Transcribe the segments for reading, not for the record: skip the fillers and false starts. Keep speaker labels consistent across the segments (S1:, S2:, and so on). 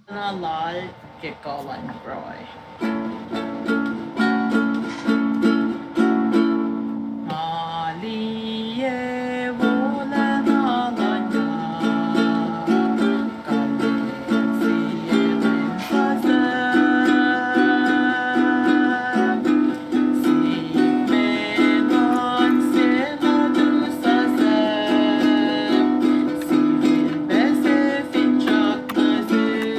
S1: lal ke kalan broy. Maliye volan alanya kalesiye menfazen si menon seladu sazen si bese finchak nazir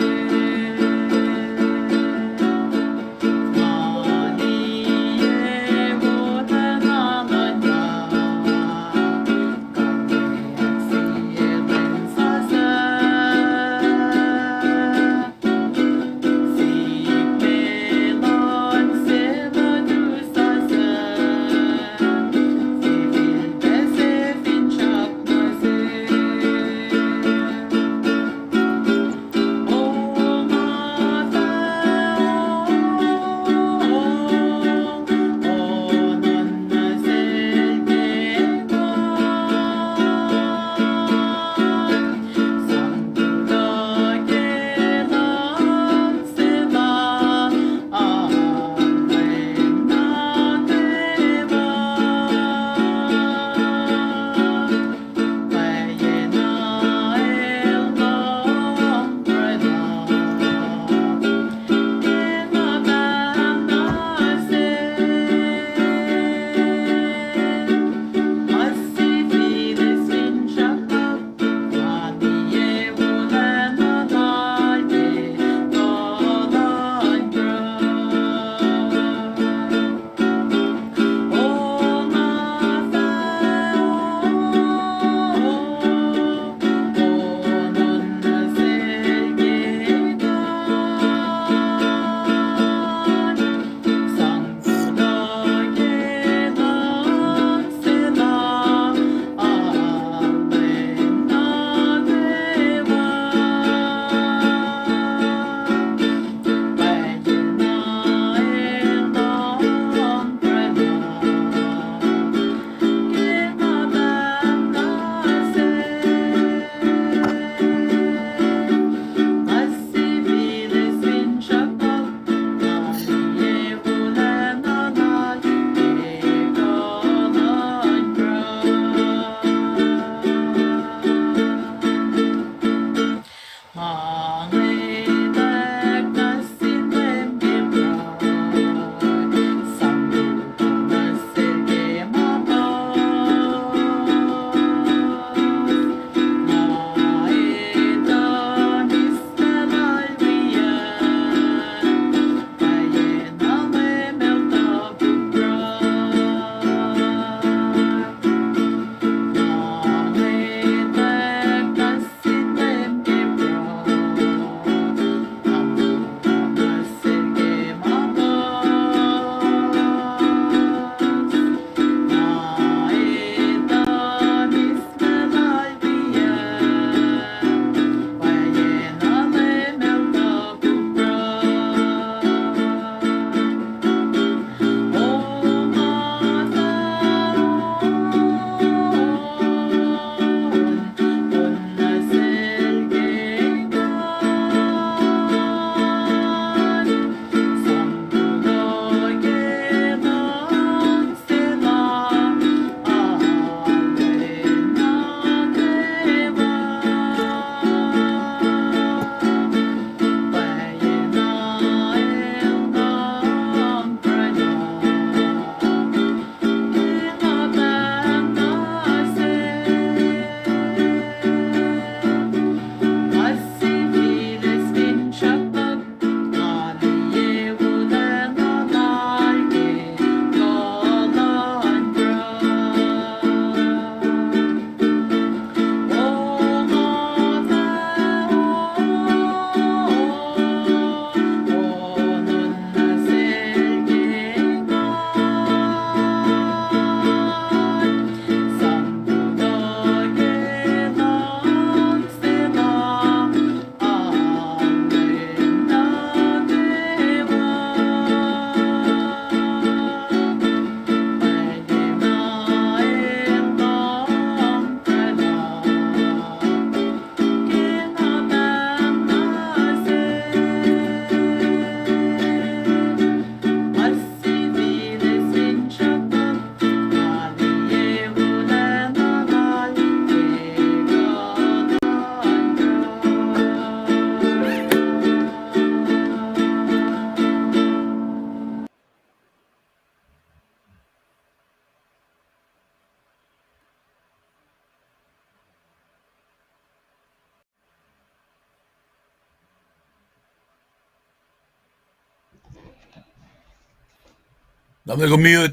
S2: Dami ko mute.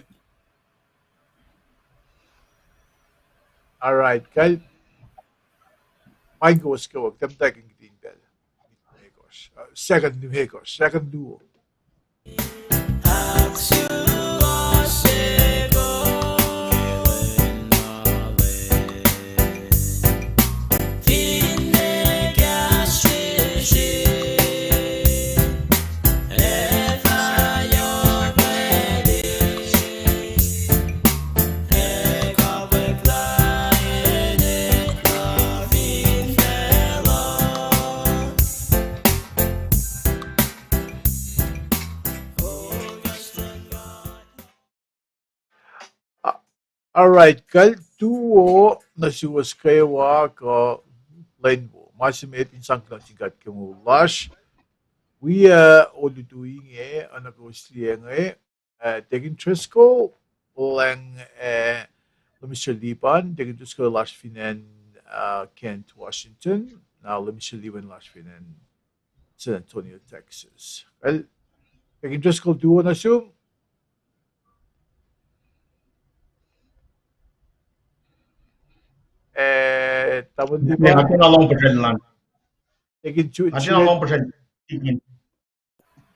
S3: All right, Kyle. Micos ka wag tamtaking kiting bell. Second Hegos, second duo. Ah, all right, Kyle. Duo na siwas kayo ka line mo. Masimit insang lang sigat kemo lash. We all doing ano ko siyang taking Trisco lang Mr. Liban, taking Trisco lash finan Kent, Washington. Now let me see Liban lash finan San Antonio, Texas. Well, taking Trisco duo na siya. Tabon
S4: Hindi,
S3: Liban,
S4: hati na long percent lang.
S3: taking
S4: Hati na long percent. Tigin.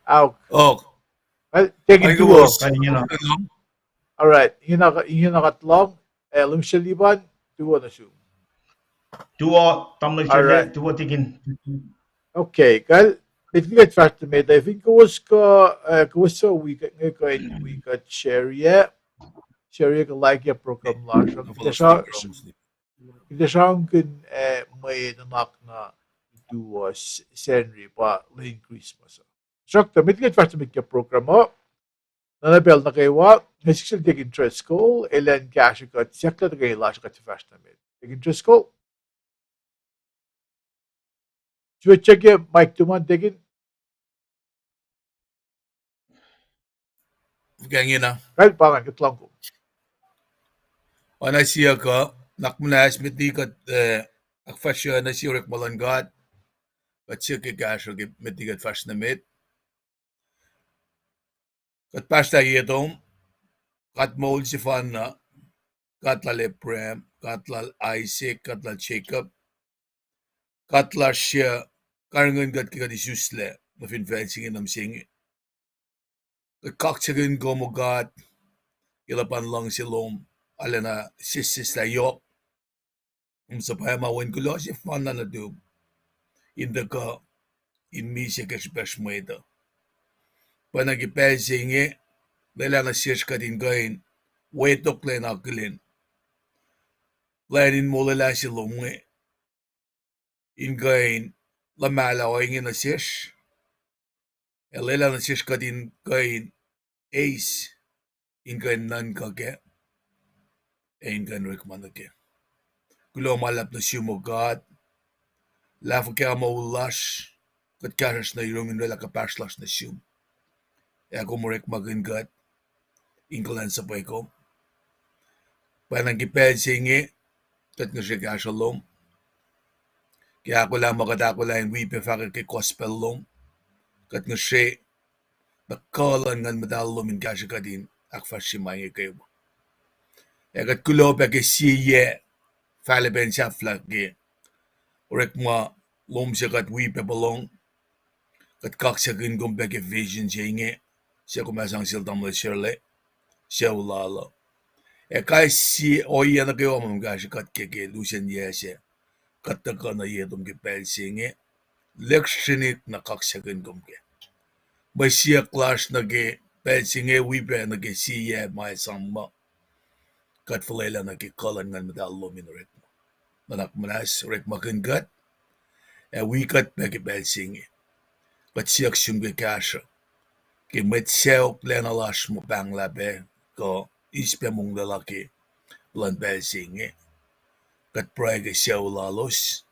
S3: out.
S2: Oh,
S3: Well, taking
S2: ay ko
S3: duo.
S2: was.
S4: Kanina.
S3: All right, yun nakatlong. Let me see Liban, duo na siya.
S4: Duo, tam na
S3: All right.
S4: siya, duo tigin.
S3: Okay, Kyle, if you get fast med, I think it was so we got Sharia ka like ya program la so kita siya ang may nanak na do Senri pa lane Christmas. So, damit get fast med ka program mo. Nanabel na kayo wa, nasisil dig interest ko, elan cash ka siya ka kayo la siya ka fast med. Dig interest ko. Check ya Mike tuman digin.
S2: Ganyan na.
S3: Kyle, parang kitlang ko.
S2: Ana siya ka, nakmunas miti kat akfasya na siya rik malanggat. Kat siya kikasyo miti kat fash na mit. Kat pasta yetong, kat mold si Fanna, kat la Leprem, kat la Isaac, kat la Jacob, kat la siya, karangan kat kika di susle, na finfensingin nam singi. Kat kaktsagin gomogat, ilapan lang silom, ala na sisis na yok, sa payamawan ko lo si Fanna na dub, inda ka, in mi siya kaspesh mo ito. Panagipelsingi, dala na siya ka din gain, wetok le na kilin. Lanin mo lala si Lumwe. In gain, lamala o ingin na siya. Elela na siya ka din gain, ace. In gain nan ka ke. In gain rikman na ke. Kulo malap na siya mo God. Lafa kaya maulash. Kat karas na yung nila kapaslash na siya. E ako mo rikmagin God. Ingkalan sa pay ko. Panagipelsingi, kat nga siya kasalom. Kaya ako lang makatako lang wipe fakir kay gospel long. Kat nga siya, nakalan nga madalo min kasya ka din, akfas si mga kayo. E kat kulo pa kay siye, faliben siya flagi. Urek mo, lom siya kat wipe balong. Kat kaksa kin gumpe kay vision siya inge. Siya kumasang siltam na Shirley. Siya ulalo. E kay si oya na kayo mga kasya kat kay Lucian Yese. Kat ka na yedom kay Pelsinge. Lekshinit na kaksa kin gumpe. May siya clash nage Pelsinge wipe nage siya may samba. Kat falela nage kalan nga madalo minurit mo. Nanak manas rek makingat. E wikat nage Pelsinge. Kat siya ksyung kay kasha. Kay met siya plena lash mo pang labe. Ko ispe mong lalaki. Lan Pelsinge. Kat pray kay siya ulalos.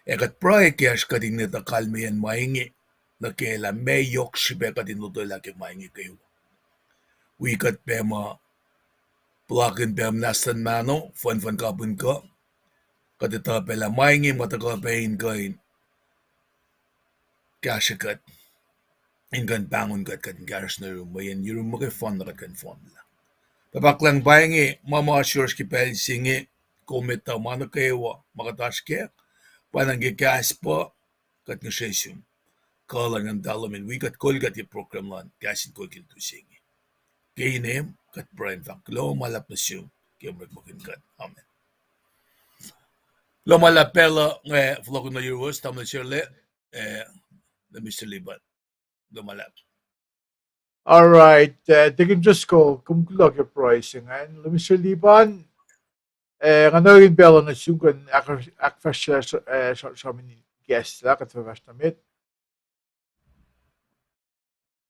S2: E kat pray kaya siya kading natakalmiyan maingi. Na kaya may yok siya kading luto laki maingi kayo. Wikat pema plakin pem nastan mano, fan kapun ka. Katita pela maingi matakapain kain. Kasyakat. Ingan bangun kat kan garas na room bayan yung mo kay fond kat kan fond la. Papaklang bayangi mama assures ki pel singi kometa mano kayo makatash ke panang gas po kat ng session. Kala ng dalamin we kat kol kat yung program lan gasin ko kin to singi. Kay name kat Brian Van Klo malap na siyo kaya magmakin kat. Amen. Lo malap pela vlog na euros tamla sirle the Mr. Liban. Lo malap.
S3: All right, taking just go kung kulog yung pricing and Mr. Liban ano rin belo na sugan akfasya sa mini guest la kat damit.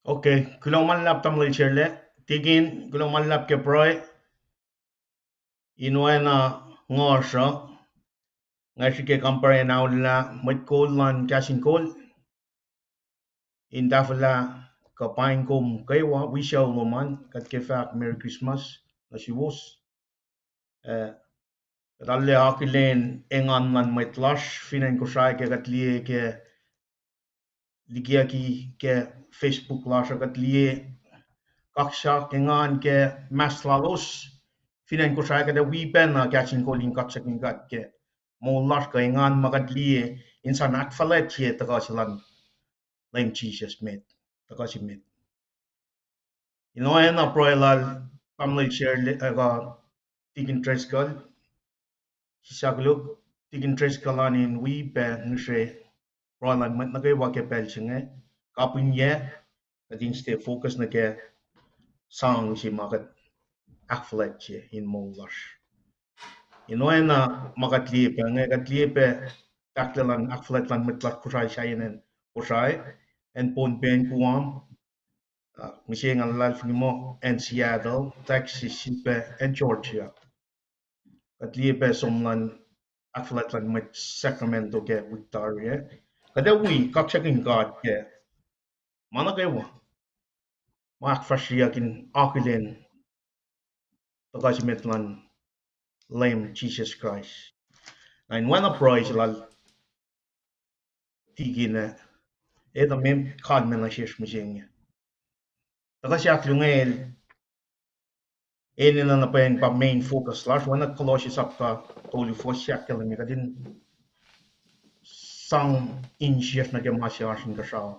S4: Okay, kulong manlap tamlay shirle. Tigin kulong manlap ke proy. Inuay na ngorso. Ngayon ke compare na ula mit kol lan kasin kol. Indafala kapain kum kaywa wishaw loman kat ke fak Merry Christmas na si wos. Ralle hakilen engan lan mit lash finan ko sai ke kat liye ke ligia ki ke Facebook lash kat liye kaksha kengan ke maslalos finan ko sai ke da wipen na kasin kolin kaksha kingat ke mo lash ka engan magat liye insan akfalet ye takasilan lain Jesus met takasi met. Inoy na proelal pamlay share aga tigin tres kal sisaglog tigin tres kalanin we pe nushe proelal mat na kay wake pel chinge kapun ye kadin stay focus na ke sang si makat akflet che in molash. Inoy na makat lipe nge kat lipe taklelan akflet lan mitlat kusay sayenen kusay en pon pen kuam Michigan and Lalfnimo and Seattle, Texas, and Georgia. At liebe somlan akflatlan mit Sacramento ke Victoria. Kada wi kaksakin God ke mana kewa mak fashiakin akilen tagasimetlan lame Jesus Christ. And when a prize lal tigina eda mem kan mena shesh mjeng. Tagasiak lungel Eni na napen pa main focus lash wana Colossians apka toli fo shakel mi kadin sang inches na gemasya ashin ka shaw.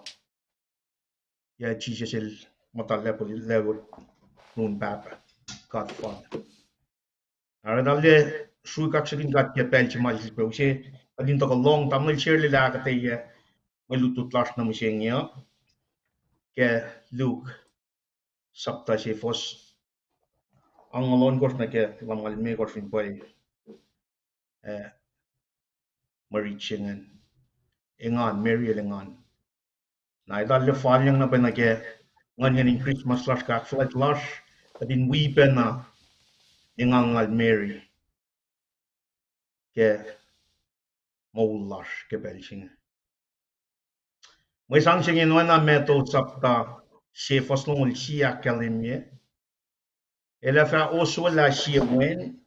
S4: Ya Jesus el mata level nun papa God Father. Ara dalle shui kak sakin gat ke pel chi mal chi pe ushe kadin to long tamil share le la ka te ye melutut lash na misheng ya ke Luke sapta she fos ang alon gos na ke lamal me gos fin boy marichingan engan Mary engan. Na dalle falyang na ben ke nganyan in Christmas lash ka flight lash kadin we pen na engan Mary ke mol lash ke belching. May sang singin wana meto sapta she fos long siya kalimye. Ela fa oso la siya wen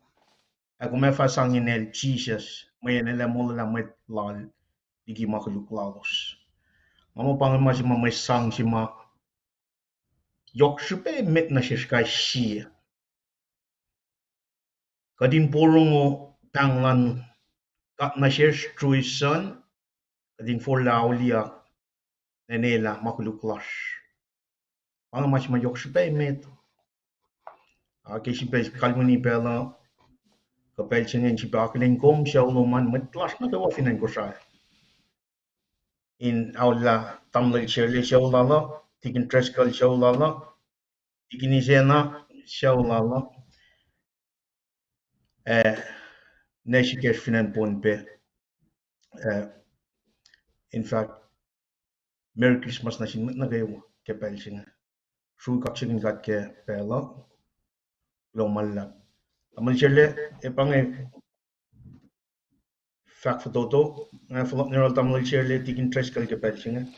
S4: ako me fa sangin el Jesus may nela mol la met lal digi makuluk lalos. Mamo pangan ma si may sang si ma yok shupe met na siya siya. Kadin porong o tanglan kat na siya truison kadin for laulia nenela makuluklas. Pangan ma si ma yok shupe met. Kasi pe kalmuni pela kapel singen si bakiling kom siya uluman metlas na kawa finan ko siya. In aula tamlay shirley siya ulala, tikin treskal siya ulala, tikin isena siya ulala. Neshikesh finan ponpe. In fact, Merry Christmas na sin na kayo kapel singen. Shui kaksigin kat ke pela long malap. Amal shirley epang fact photo follow neural tamlay shirley tikin treskal kapel singen.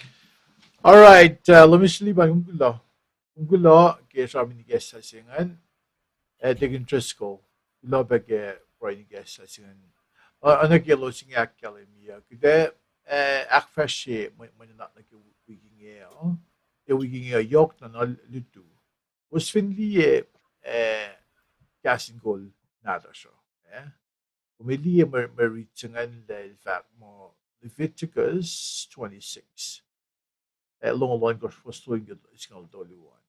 S3: All right, Mr. Liban kung gulo ke sa mini guest sa singan taking just go lo ba ke pride guest sa singan. Ano ke lo sing akkalemiya. Kude akfashe mo na ke wiging wiging yok na lutu. Was finli casting goal nada siya. Pumili maritsangan in fact mo Leviticus 26. Long ko was tuwing iskal doluan.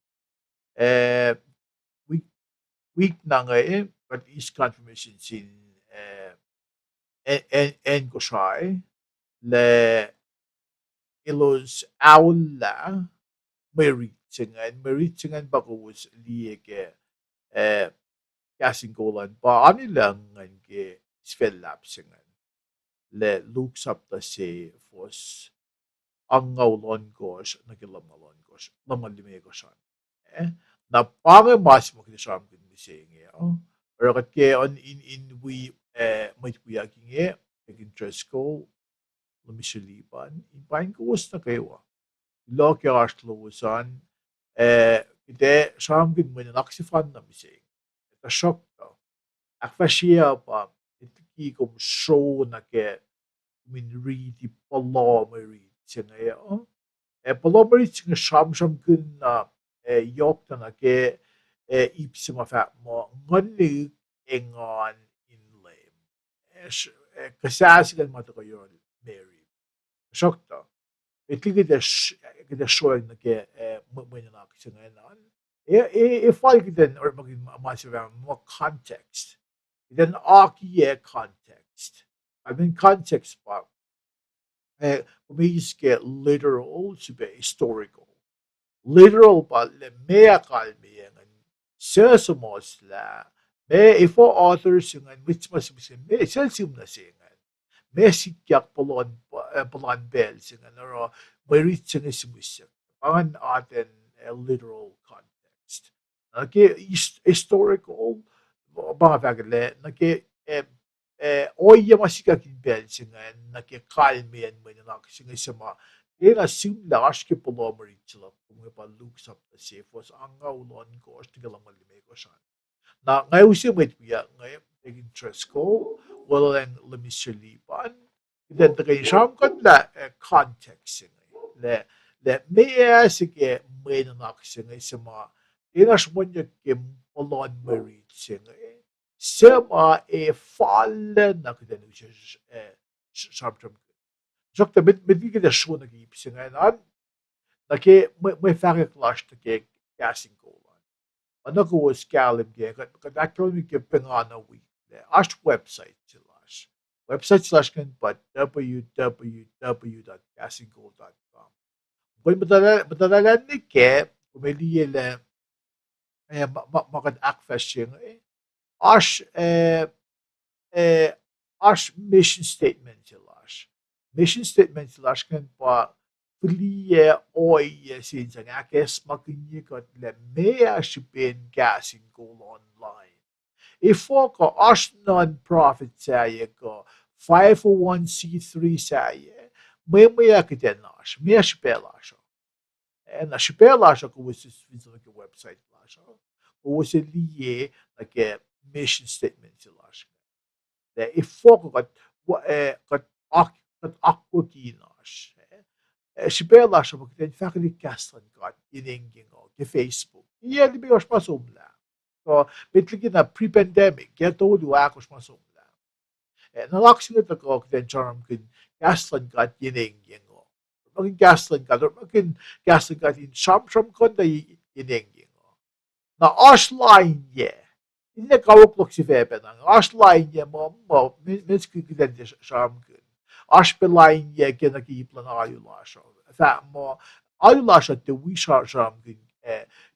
S3: Week week na nga but is confirmation sin en ko siya le ilos aula maritsangan bagus liye eh, casting-golan paanilangan ke svelapsingan le luksapta se fos angaulon kos nakilamalon kos lamalime kosan na pange mas mo kinasam kin misenge rakat ke on in we might we akinge interest ko lumisilipan in pain ko was na kayo lo ke aslusan ide sam kin mo naksifan na misenge ta shock Akfashia pa itki kom show na ke min read di palomeri tinga palomeri tinga sham kun na yok na ke ipsima fa mo ngani engon in lame kasas kan mata ko yon Mary shokta itki kita show na ke mo na tinga nan if I could then or maging massive more context then arkie context. I mean context pa umiiske literal to be historical. Literal pa le mea kalmiengan sesamos la me ifo authors yung which mas me sensum na singan me sikyak polon bell singan or may reach yung isimusyak pangan atin literal context. Okay, historical mga bagay nake oya masika kinbel singa nake kalmian mo na singa sama era simla aşke polomeri chila kung pa look sa sefos anga ulon ko stigalang malime ko siya na ngayon siya may tuya ngayon interest ko wala lang lumisilipan then tagay siyam kan la context singa le may sige may nanak singa sama Enas mo niya kim polon merit singa sema fallen na kita nu sabtam jokta mit vi kita shona gi singa nan na ke may fake clash to ke casting ko ano ko was calim ge ka dakto mi ke pengana wi ash website slash kan but www.castinggoal.com Kung madala ni ke kumeli le makad akfesh yung ash ash mission statement lash. Mission statement lash kan pa flie oi sin sang akes makinye kat le mea shipin gassing goal online. Ifo ko ash non-profit saya ko 501c3 saya may kiten lash mea shipelash. Na shipelash ko was this website lash. Was lié like mission statement lash. De ifo kat akwakinas. Sibela siya magkita faculty castan kat inenging ke Facebook. Iya libi os pasumla. So bitligin na pre-pandemic kaya to do akos pasumla. Nalaksin ito ko kita charm kin castan kat inenging maging castan kat or maging castan kat in sham kon da inenging na ashline ye. Hindi karuplok si Febe nang ashline ye mo minski kiden sham kun. Ashbeline ye kinakiplan ayulasha. Fa mo ayulasha te we sham kun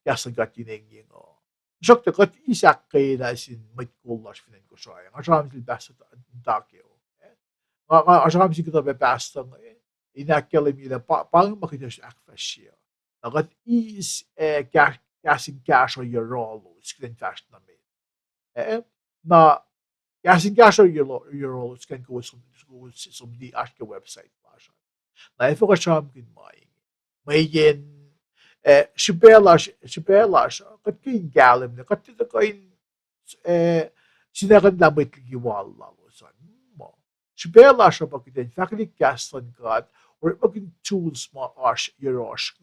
S3: yasan gatineng ngo. Jokta kat isak kay na sin mitkullash finen ko siya. Asham sil basta takyo. Asham sil kita be basta inakkelim ile pang makita siya akfashiya. Nagat is casting cash or your rolo screen fast na me. Na casting cash or your rolo can go some di ask website lasha. Na ifo ka sham kin may yen shibela kat kin galim na kat tita kain sinakan lamit giwal lalo san mo. Shibela siya pag faculty casting kat or maging tools mo ash your ash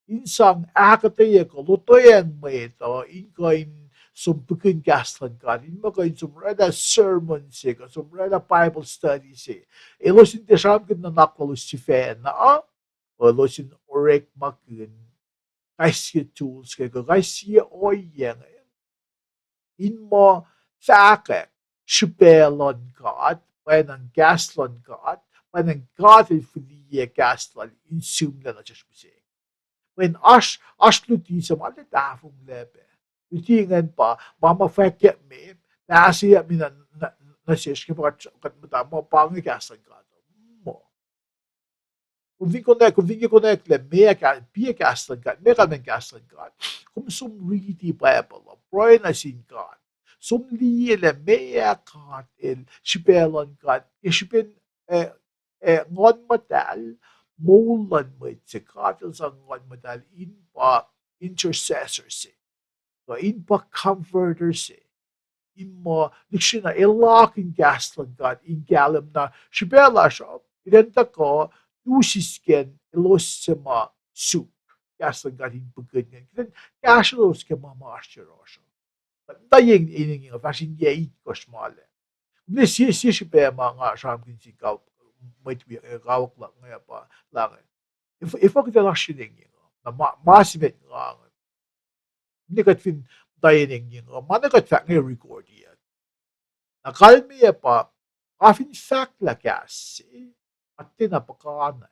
S3: insang akataya ko lutoyan mo ito in ko in sumpukin gaslan ka in mo ko in sumrada sermon se ko sumrada Bible study se elosin te sam kin na nakwalos si fan na elosin orek makun kaisi tools ke ko kaisi oyeng in mo sa ake shupelon God when gaslan God when God is fully gaslan in sum na just say when ash luti sa mga tafong lebe. Lutingan pa, mama feket me, na siya mi na siya mga kat mata mo pangigasan ka. Mo. Kung vi connect le me ka pia gaslan ka, me ka men gaslan ka. Kung sum riti Bible, proy na sin ka. Sum li le me ka el shipelon ka, ishipin ngon matal mulan mo sa katil sa ngon matal in pa intercessor si. So in pa comforter si. In mo diksyon na ilaking gaslan ka in galam na shipela siya. Identa ko tusisken ilos sa ma soup. Gaslan ka in pagkanyan. Gaslos ka mamasya siya. Dayeng ining yung fashion yait ko smale. 근데 시시배 mga 사람들이 가 might be gawak lang nga pa lang. If ako tala shining na masibet nga hindi kat fin dining nga mana kat fa nga record yan. Na kalmi pa afin fact la kasi at tinapakana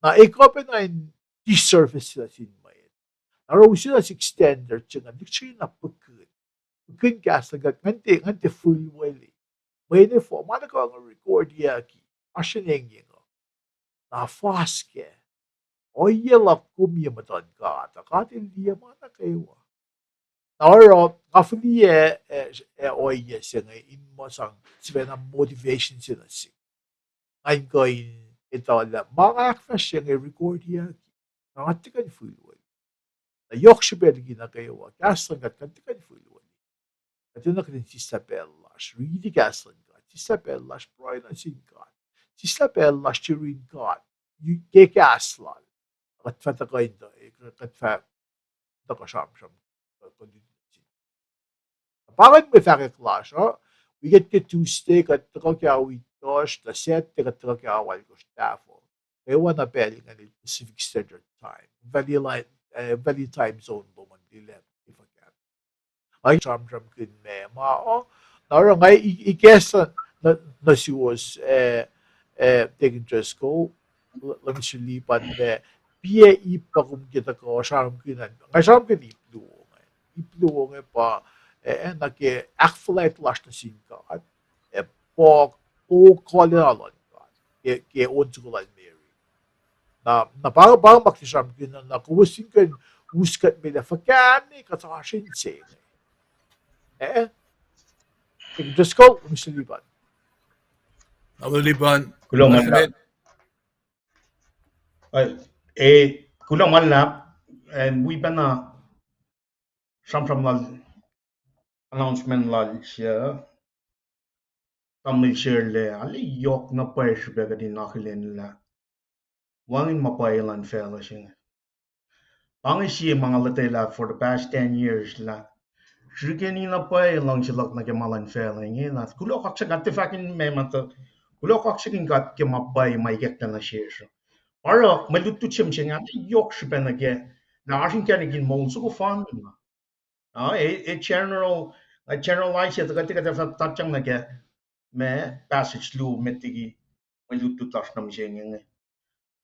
S3: na ikopen na in service sila sin may. Naro sila si extender siya dik siya na pagkun. Pagkun gas lagat ngante full wali. May for mana ko ang record yaki. Ashining na faske. Oye la kumye matan ka. Katin dia mana kayo. Naro kafli oye siya nga in mo sang sibena motivation siya na si. Ngayon ko ito la mga akfa siya nga record yaki. Nangatikan full wali. Na yok siya belgi na kayo. Kasangat kantikan full wali. At yun na kanin si Sabellash. Really gaslan ka. Si Sabellash proy na sin ka. Si Sabellash chirin ka. You get gaslan. Kat fata ka ito. Kat fata ka sham. Bakit may fake clash? We get ke Tuesday kat taka kya witos. La set kat taka kya wal ko staffo. Kaya wana peli nga ni Pacific Standard Time. Valley time zone bo man dilet. If I can. Ay cham kun me ma naro ngay ikes na si was taking dress ko lang si lipan me pia ipa kum kita ko sharam kunan ngay sharam kun ipluo ngay pa na ke akflight last na sin ka at po o kolonalon ka ke on tukulan Mary na parang makisam kunan na kuwasin kan uskat me na fakani katashin sin just go, Mr. Liban.
S2: Liban,
S4: Kulang man la.
S2: Masinit,
S4: Kulang man la. And we been some lal announcement lal siya. Tamil share le. Ali yok na pa siya baga din nakilen la. Wangin mapailan fella siya. Pangi siya mga latay la for the past 10 years la. Shigeni na pa lang siya na kemalan fella niya la. Kulo kak siya gati fakin memata. Kulo kak siya gat ke mapay may gekta na siya. Ara malutut siya nga yok siya pa nage. Na asin kaya naging monso ko fan. Generalize siya gati gati tatchang nage. Me passage lu metigi malutut las nam siya nga.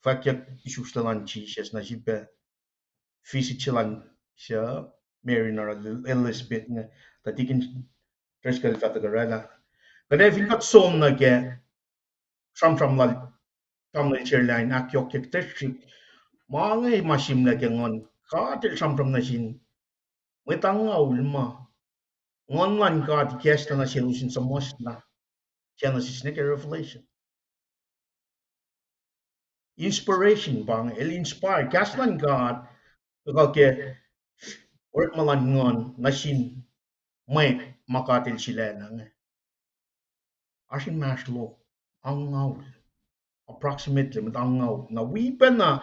S4: Fakyak isustalan chishes na siya fisichilan siya Mary na Elizabeth nga tatikin tres kali fatagarala. Kada vinkat som na ke from la tam na chairline akyok kek teshik mga masim na ke ngon katil from na sin wetang ulma ngon lan ka ti kesta na solution sa most na siya na si snake revelation inspiration bang el inspire kaslan God ke or malan ngon na sin may makatil sila na nga. Asin mas lo ang ngaw approximately ang ngaw na wipa na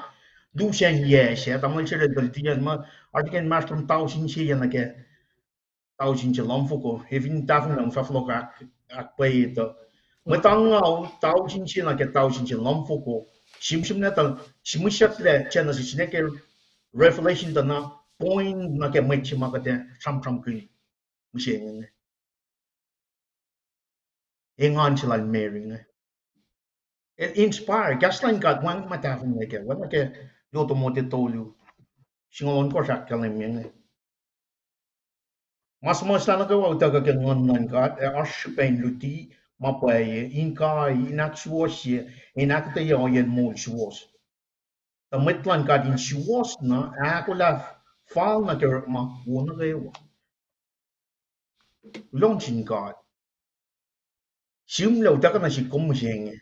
S4: du sen yes ya tamal chere dal tiyan ma artiken master tau sin chi yana ke tau sin chi lam fuko evin tafung nang fa flok ak pai to ma tang ngau tau sin chi na ke tau sin chi lam fuko sim na tal simushat le chena si ne ke revelation da na point na ke mai chi ma ka te sam ki mu she ne engan chi lan mering ne it inspire gasline got one ma tafung ne ke wa ke yo to mo te tolu singon ko sak kalam ne mas sana ka wau taga ke ngon nan ka e as pen luti ma pa ye in ka inak suos ye inak te yo yen mo suos ta mitlan ka din suos na a ko la fal na ke ma wona ke long chin ka sim lo taga na si kom jenge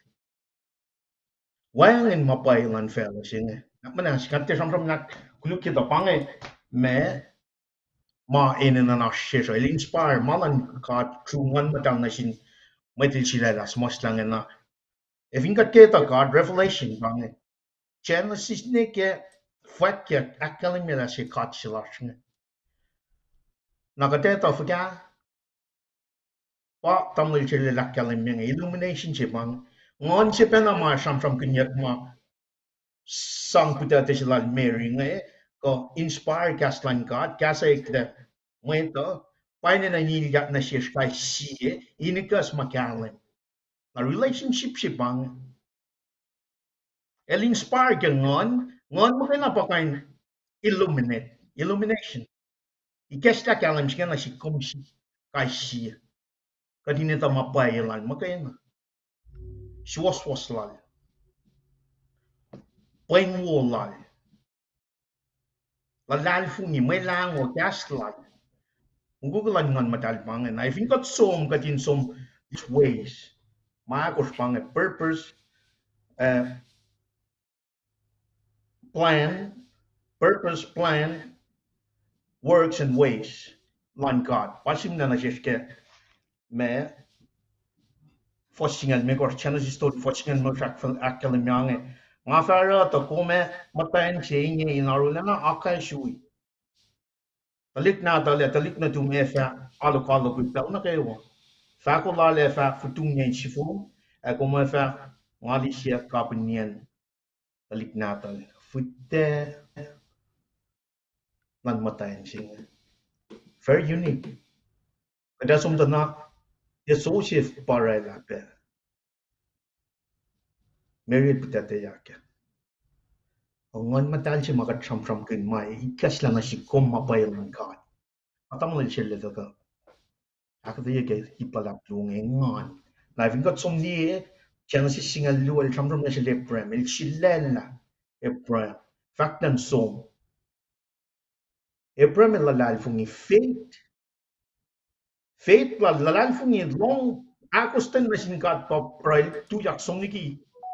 S4: wang en ma pa lan fel jenge na mana si ka te sam nak kulu ki ta pange me ma in na she so el inspire malan ka tru ngan matang na sin mai til sila las mos lang na if in got get a God revelation bang Genesis ne ke fat ke akal me la se kat silashne na ga te to fuga pa tam le chele la kal me illumination che bang ngon che pena ma sam kinyak ma sang puta te sila mary nge ko inspire gaslan God gas ek de momento paine na ni gat na she sky sie inikas makalen a relationship she bang el inspire ke ngon mo kena pakain illumination i kesta kalam shkena shi komshi kashi kadine ta mapai lan makena shwas lal plain wall lal la lal fu ni mai lang o kast lal google lan ngan matal pangen I think got some katin some ways ma ko pangen purpose uh, plan plan works and ways lan god pasim na na jeske me fossingan me gor channel story fossingan mo rak fel akal myange nga fara to kome matan chinge inarula na akai shui talik na tu me fa alo kalo ku pel na kewo fa ko la le fa futung nyen shifu e ko me fa ngali sia kapnien talik na tal futte nan matan chinge very unique kada sum na ye so chef para la pe meri putate yake ngon matal si makat sam kin mai ikas lang si kom mapayal ng ka atam lang sila daga akda ke hipalap lung ngon na vin got som ni chana si singal lual sam na sila prem il sila na e prem faktan som e prem la lal fungi faith la lal fungi long akustan na sin kat pa prail tu yak som ni ki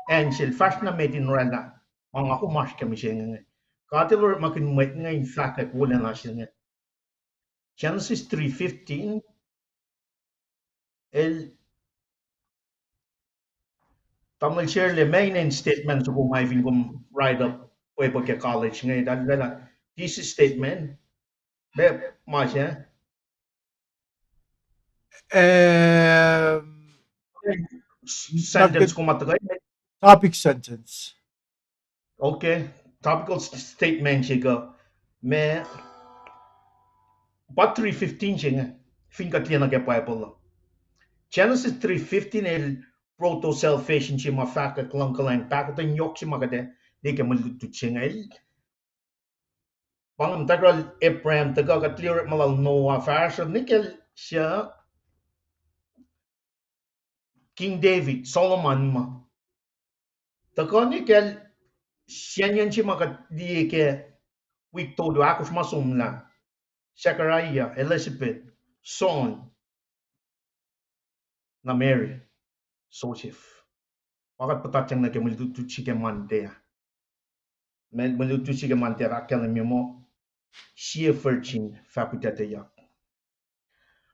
S4: angel fast na medin rana mga kumas kami siya katilor makin met ngay fakat wala na siya Genesis 3:15 el tamal share le main statement so kung may kung write up way pagka college ngay dala this statement be masya
S3: Um,
S4: sentence ko matagay
S3: topic sentence.
S4: okay topical statement siya me but 3:15 siya nga finkat liya na kaya Bible Genesis 3:15 el proto salvation siya mafaka klang kalang takutan yok siya magade di ka malutut siya nga el pangam tagal Abraham tagal katlir malal Noah fashion nikel siya King David Solomon ma tagal nikel siya yan siya makat di ke wik todo akos masumla Zechariah Elizabeth Son na Mary Joseph wakat patatyang na ke malutut siya mantea malutut siya mantea rakal na mo siya virgin fakultate yak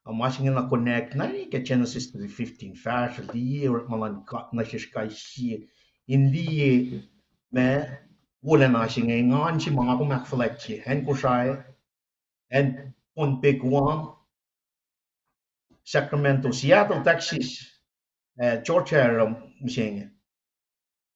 S4: masing na connect na ke Genesis 3:15 fashion di malan kat na siya sky siya hindi me wala na si ngan si mga ko makflechi hen ko sai and pon pe Guam, Sacramento, Seattle, Texas, Georgia msenge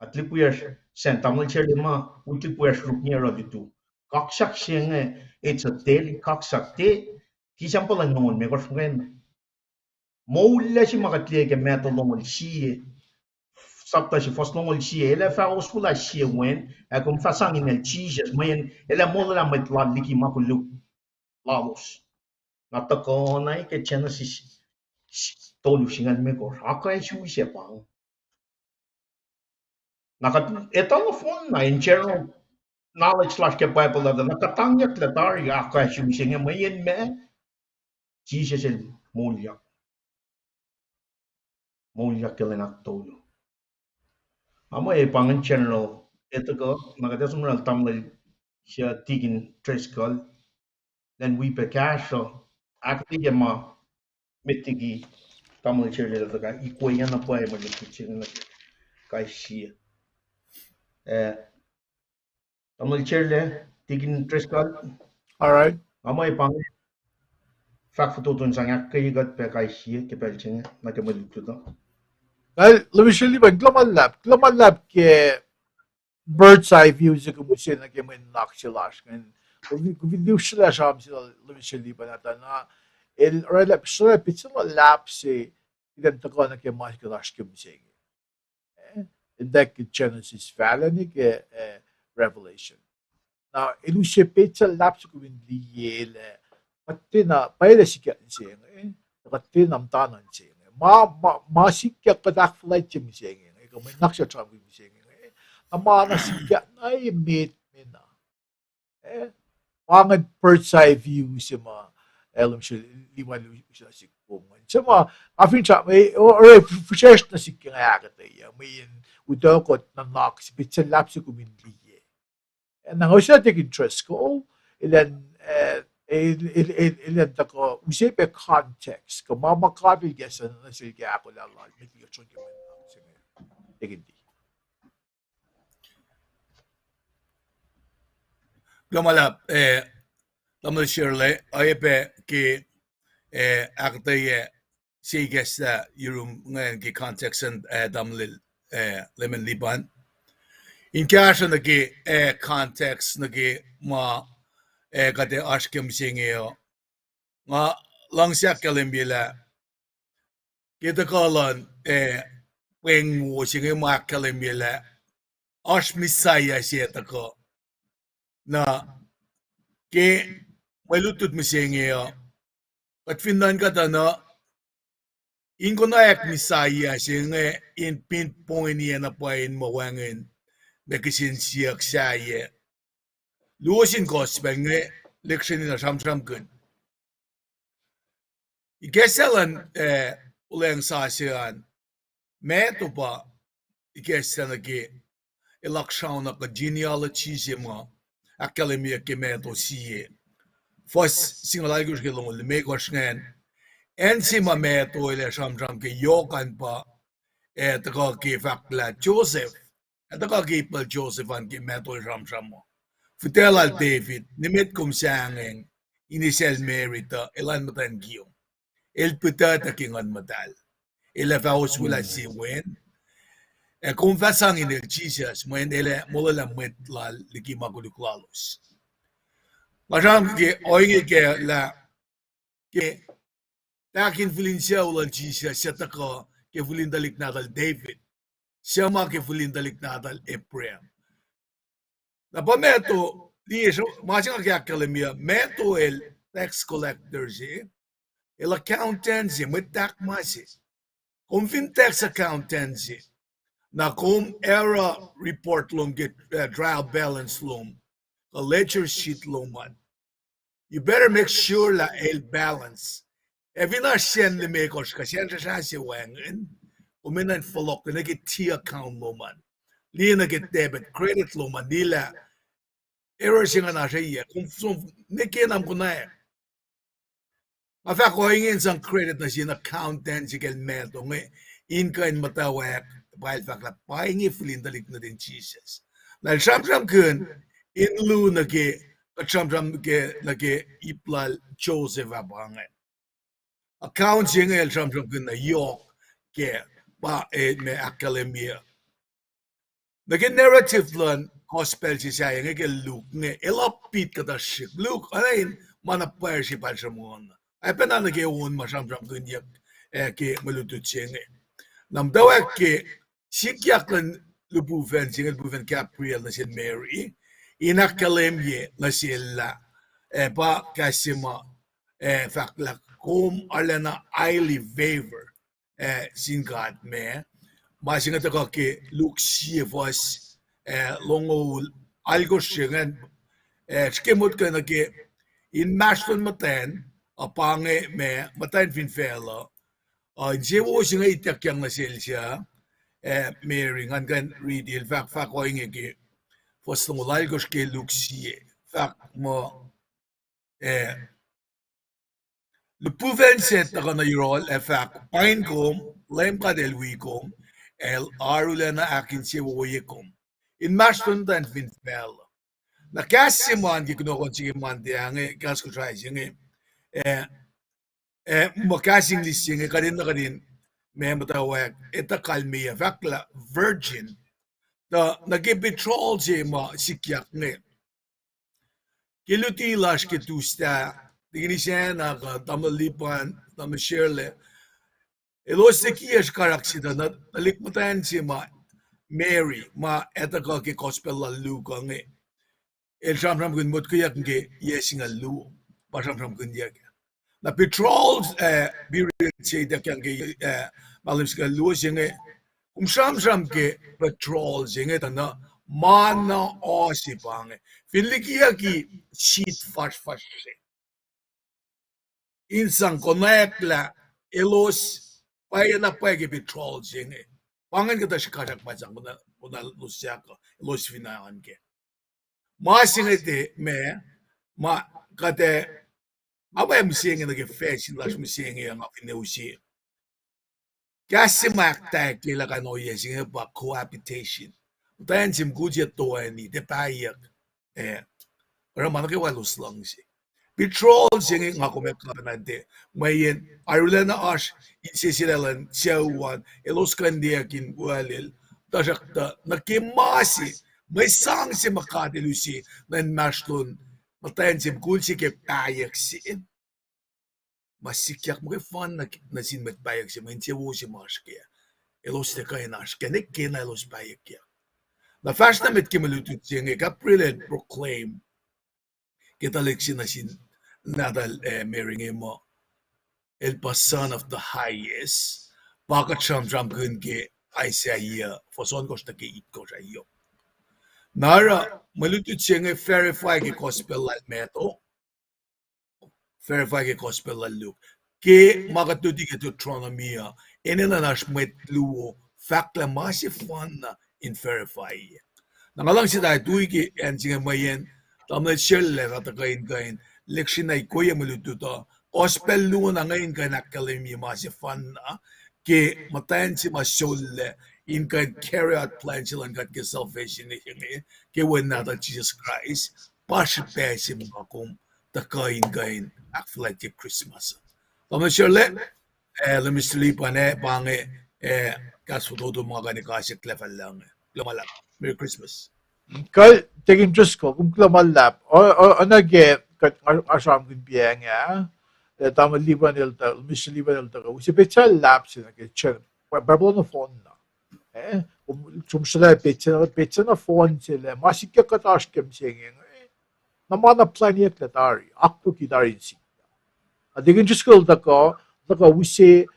S4: at lipuers sen tamil chele ma utlipuers rupniero ditu kaksak senge it's a daily kaksak te ki sampal ang non me korfren moulla si makatle ke meto lomol si sapta si fos lomol si ele fa osfula si wen e kom fa sang in el cheese men ele mola met la liki makulu lalos natako na ke chena si tolu singan me kor akai su se pang nakat etang phone na in general knowledge slash ke Bible da nakatangya klatar ya ka shumshinga mayen me Jesus el mulya kelenak tolo ama e pangan general ito ko nakata sumral tamlay siya tigin triskal then we pe cash akti ya ma mitigi tamlay siya da ka ikoyan na pa e mo kitchen na kai siya tamlay siya tigin triskal
S3: All right.
S4: ama e pangan fak fututun sangak kayigat pe kai siya ke pelchen na ke malututo
S3: Well, lumishali ba global lab ke bird's eye view sa kumusin na kemen naksilash kan video sila sham sila lumishali ba nata na el rela sila pitsa lab se idan tako na ke maskilash kumusin in Genesis falani ke Revelation. Now ilushe pitsa lab sa kumin liyele pati na paila sikat sing pati nam tanan sing ma sikya padak flight chim sing ko may naksha tram ko sing ama na sikya na imit na wangan bird's eye view si ma elum siya lima siya sikpungan sa ma afin siya may or fresh na sikya nga akatay may udokot na naks bitsa lapsi kumindliye and ang siya take interest ko ilan ilan tako usipe context ko mamakabil gesan na siya ako lalal may tiyo chon kemen tigindi
S2: Gamalap, tamil Shirley, ayape ki aktaye siges yorum ngayon ki context and damlil lemon liban. In kasha nagi context nagi ma kate ashkem singeo nga langsiak kalimbila kita kalan weng wo singe ma kalimbila ash misaya siya tako na ke malutut misingeo at findan ka na ingo na ek misaya singe in pinpoint niya na pain mawangin bekisin siyak siya luosin gospel nge leksyon na samsam kun ikesalan uleng sasiyan meto pa ikesalan ki ilakshaw na ka genealogy sima akademia ke meto siye fos singalay ko siya long lime ko siya en sima meto ile samsam ke yokan pa tako ki fakla Joseph tako ki pa Joseph an ki meto samsam mo Futelal David, nimit kum sangeng, inisel merita, ilan matan giyo. El puta takingan matal. Ila faus wala si wen. Kung fasang in el Jesus, mo ele mula la metlal liki maguluklalos. Masam ke oingi ke la ke takin fulin siya ulan Jesus siya tako ke fulin dalik natal David. Siya ma ke fulin dalik natal Ephraim. Napameto, masing agakalimia, meto el tax collectors, el accountancy, may takmas, kung fin tax accountancy, na kung era report lum get trial balance lum, a ledger sheet luman, you better make sure la el balance. Every na siyan limekos, kasi yan siya si wangin, uminan folok, na nagit T account luman, liya nagit debit, credit luman, nila, error siya nga na siya, kung nikinam ko na Mafia ko ingin sang credit na siya accountant si Kelmeto, nga in kain matawak, bahil fakla, pahingi filindalik na din Jesus. Na sham kun in lu na ke sham ke na ke iplal Joseph abangan. Account sing el sham kun na yok ke ba me academia. Na ke narrative lan gospel si siya nga ke Luke nga elapit ka da shik. Luke alain mana pair si pal shamon. Ay pena na ke un ma sham kun yak ke malutut siya nga. Nam dawak ke sikyak lan lubuven singa lubuven Gabriel na si Mary inakalemye na sila pa kasima fakla kum alena Ailey Favor singat me masinga taka ke luksivas longo algo singan skimot ka na ke in maston maten apange me maten finfela jewo singa itakyang na siya Mary ngan kan read fak ko inge Fostung Laigos ke Luxie. Fak mo le pouven set na kana yurol fak pain kom lem ka del wikom el arulena akin si woyekom. In maston dan fin fel. Na kasi man ki kuno kon sige man de ange gas ko try singe eh mo kasing lising kadin na kadin me matawag eta kalmiya fakla virgin the nag-betroll si ma sikyak ne kiluti lash ke tusta digini siya na tamalipan tamashirle elos te kiyas karaksida na nalikmatan si ma Mary ma eta ka ke gospel la lu ka nge el sham gun mot kuyak nge yesinga lu pa sham gun yak na patrols birin si da kan ge malim ska lu singe sham ke patrol singe ta na mana osipange filikia ki sheet fash insan konekla elos paya na paya ke patrol singe pangan kita shikarak majang kuna lusyaka elos finahan ke ma singe te me ma kate aba am singe na ke fashion lash mi singe yang afineusi kasi makta ke la kano yesinge ba cohabitation Tayan sim kuji to ni de payak ora mana ke walos lang si petrol singi nga ko mekla nante mayen Ireland ash insisilalan siawan elos kandia kin walil tajakta nakimasi may sang si makadilusi nan mashlon matayan sim kuji ke payak si masikyak mo ke fan na sin met payak si mayin siya wo si maske elos de kain ash kenek kena elos payak ya La fasta met kimalutut singe Gabriel proclaim kita leksi nasin nadal meringe mo el pasan of the highest baka cham gun ke Isaiah foson kosta ke it ko rayo nara malutut singe verify ke gospel al meto verify ke gospel al look ke makatuti ke Deuteronomia enena nash met luo fakla masifan na in verify Nangalang si tayo tuwi ki en singa mayen tamay shell rata kain leksyon ay kuya malututo gospel lu na ngayon kain nakalimi masi fan na ke matayan si masyole in kain carry out plan silang kat ke salvation ni hingi ke wen nata Jesus Christ pasipe si mga kum ta kain act like Christmas tamay shell let me sleep ane pange kasfoto mga kanikasik level lang lumalak Merry Christmas.
S3: Kal tegin just ko kung klamalap o anage kat asam gun biang ya tama liban el ta mis liban el ta usi pechal lap sina ke chen bablo no phone na chumsala pecha na phone sila masikya katash kem singing na mana planet la dari akto ki dari si adigin just ko ta ko usi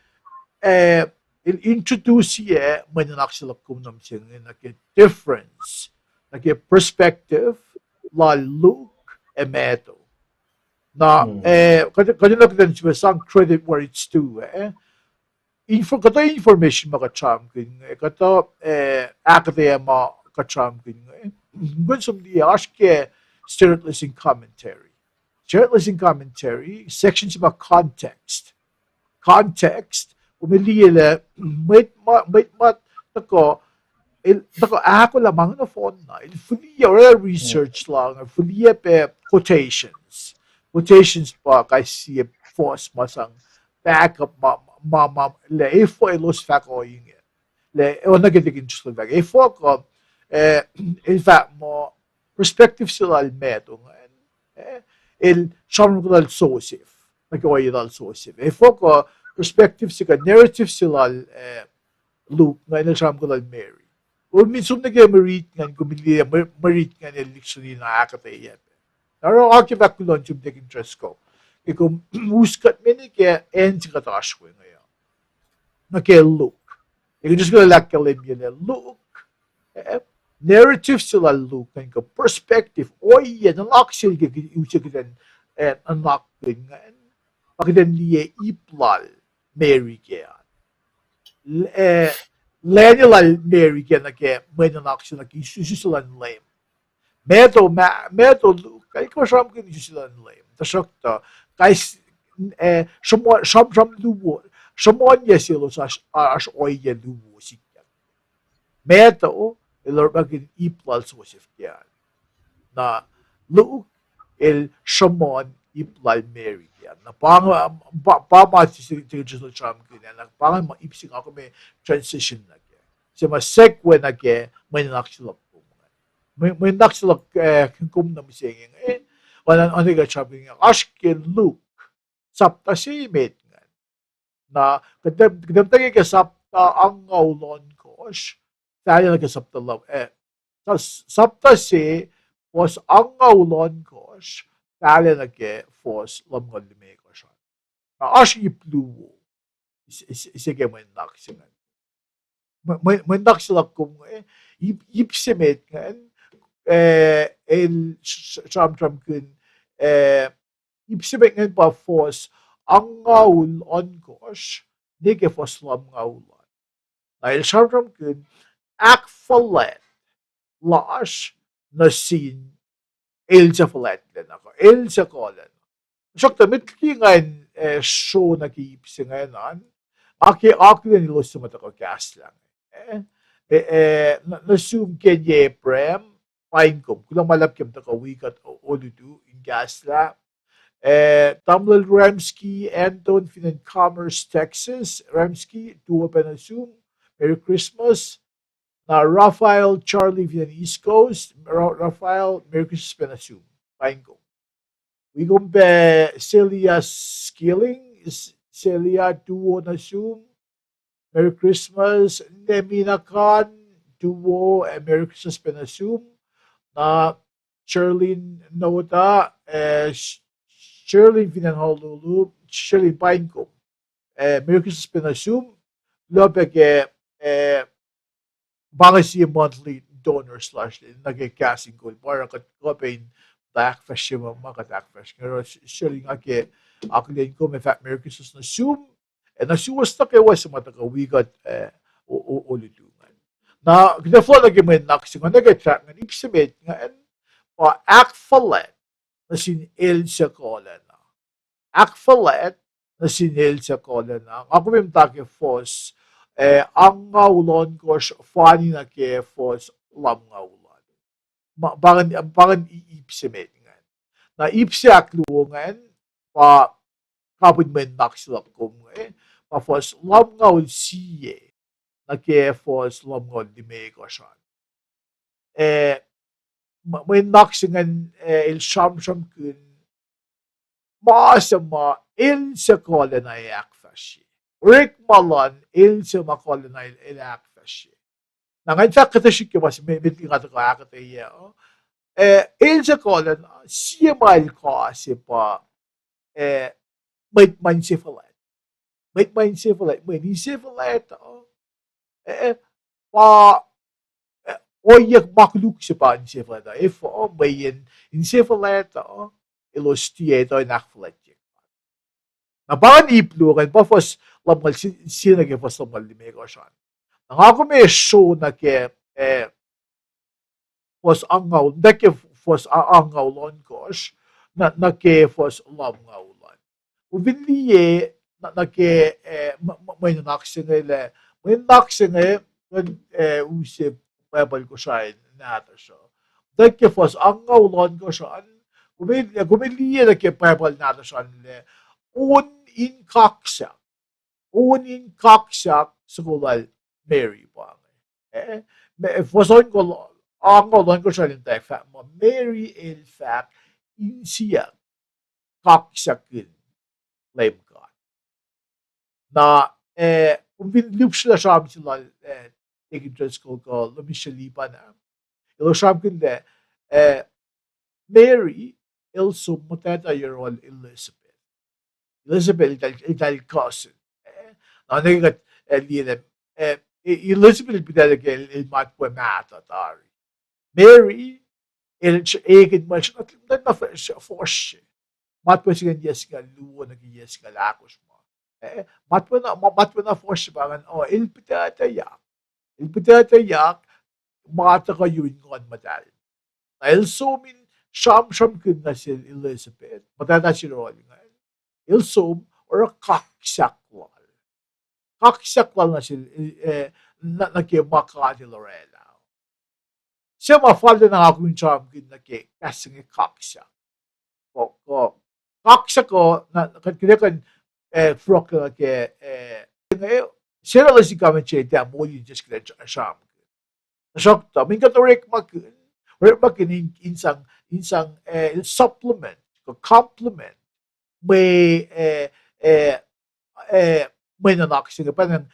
S3: introduce ye mananak sila kumnam singing na ke difference like perspective la look e meto na kanina kita siya sang credit where it's due kata information makacham kin kata academia kacham kin when somebody ask start listening commentary sections about context umili le wait mat tako ako lamang na phone na, fully research lang, fully quotations. Quotations pa kasi force masang backup le ifo elos fako yung le o nagiging interest bag ifo ko in fact mo perspective sila al meto il sharm ko dal sosif nag-oy dal sosif ifo ko perspective sila narrative sila Luke nga ina siyam ko lang Mary. O minsan nag-marit nga kumili marit nga ni literally na akatay yan. Naro ako ba ko lang yung interest ko. Kung muskat mini kaya en si katash ko ngayon. Na kaya Luke. Ikaw just ko lang kalim yun Luke. Narrative sila Luke nga perspective. Oy yan ang aksyon usag yan anak nga. Pakidan liye iplal Mary kaya. Lenilal Mary kaya may nanak siya nag-isusulan lame. Meto kay ko siyam kinisusulan lame. Tasakta, kay siyam lubo, siyamon niya sila sa as oya lubo siya. Meto, ilor bagin iplal sosif kaya. Na luuk siyamon iplal Mary yan. Na pamati si Jesusalem Trump kanya. Na pangan maipsing ako may transition na kaya. Siya masekwe na kaya may naksilap ko. May naksilap kung na misingin. Walang ano ka sabi nga. Ashkin Luke. Sapta si imit nga. Na kadamtagi ka sapta ang ngaulon ko. Tayo nagkasapta lang. Sapta si was ang ngaulon ko. Tale na ke force lamgal lime ko siya. Ash ipluwo. Sige mo naksingan. May naksila kung ipsimet nga el tram kun ipsimet nga pa force ang ngaul on kosh di ke force lam ngaulan. Dahil tram kun akfalet lash na sin Elsa falet din ako. Elsa kolan. Sakta, mit kingan show na kiipsi ngayon. Aki din nilo sumat ako gas lang. Nasum kenye prem, pain ko. Kulang malap kem ta kawikat o oludu in gas la. Tamlal Ramsky, Anton, Finan Commerce, Texas. Ramsky, tuwa pa nasum. Merry Christmas. Na Raphael, Charlie via the East Coast. Raphael, Merry Christmas Penasum. Pain ko. We go be Celia Skilling. Celia Duo Nasum. Merry Christmas. Nemina Khan, Duo, Merry Christmas Penasum. Na Sherlyn Nota, Sherlyn Vinan Honolulu, Sherlyn Pain ko. Merry Christmas Penasum. Lopeke, baka siya monthly donor slash nag-casting ko. Para katkopain backfash siya mga pero siya nga ako din ko may fat Merry Christmas na Zoom. And nasuwas na kayo sa mga tagawigat ulitungan. Na kinaflo lagi may naksin nga nag-attract nga ipsimit nga pa akfalet na sinil sa kola na. Akfalet na sinil sa kola na. Ako may mtake fos ang ngaulon ko funny na ke fos lam ngaulan. Bangan iipsimet nga. Na ipsiak luwangan pa kapit may naksilap ko pa fos lam ngaul siye na ke fos lam ngaul di may ko siya. May naksingan il sham kun maasama il sa kola na iakfashi. Rick Malan, il sa makola na ilakfashi. Nangan sa katashik yung mas may nga ito kakataya. Il sa kola na siya mahal ko kasi pa may mansifalat. May mansifalat. May mansifalat. Pa oyak makluk siya pa mansifalat. If may mansifalat, ilostiya ito nakfalat. Nabangan iplukan pa fos lamal sina ke fos lamal di may kosan. Nang ako may show na ke fos angaw, na ke fos angaw lon kos, na ke fos lam ngaulan. Ubinliye na ke may naksinga may naksinga usip Bible ko siya nata siya. Dagke fos ang ngaulon ko siya. Kumiliya na ke Bible nata siya nile. In kaksak. In kaksak sukulal Mary pa. Foson ko ang ngaulon ko siya nile. Mary in fact in siya kaksakin lem God. Na kung binlip sila siya sila taking to school ko lumishalipa na. Ilo siya kinde Mary also mutata-year-old Elizabeth. Elizabeth ital cousin. Na nagkat liyan Elizabeth bitalaga ilmat po mata tari. Mary egin mo siya na force. Mat po siya yes ka luwa nag yes ka lakos mo. Mat po na force ba ilpitata yak mata ka yun ngon madal. Dahil sumin şam kın nasil Elizabeth, matata si Rolling ilsum or kaksakwal. Kaksakwal nasil nakimaka di Lorela. Siya mafalda na ako yung şam kın kasing kaksak. Kaksak ko kinakan frok siya lang si kami siya mo yung just kina şam. Nasakta, min katorek makın. Bakın insang supplement, complement, may nanaksin pa ng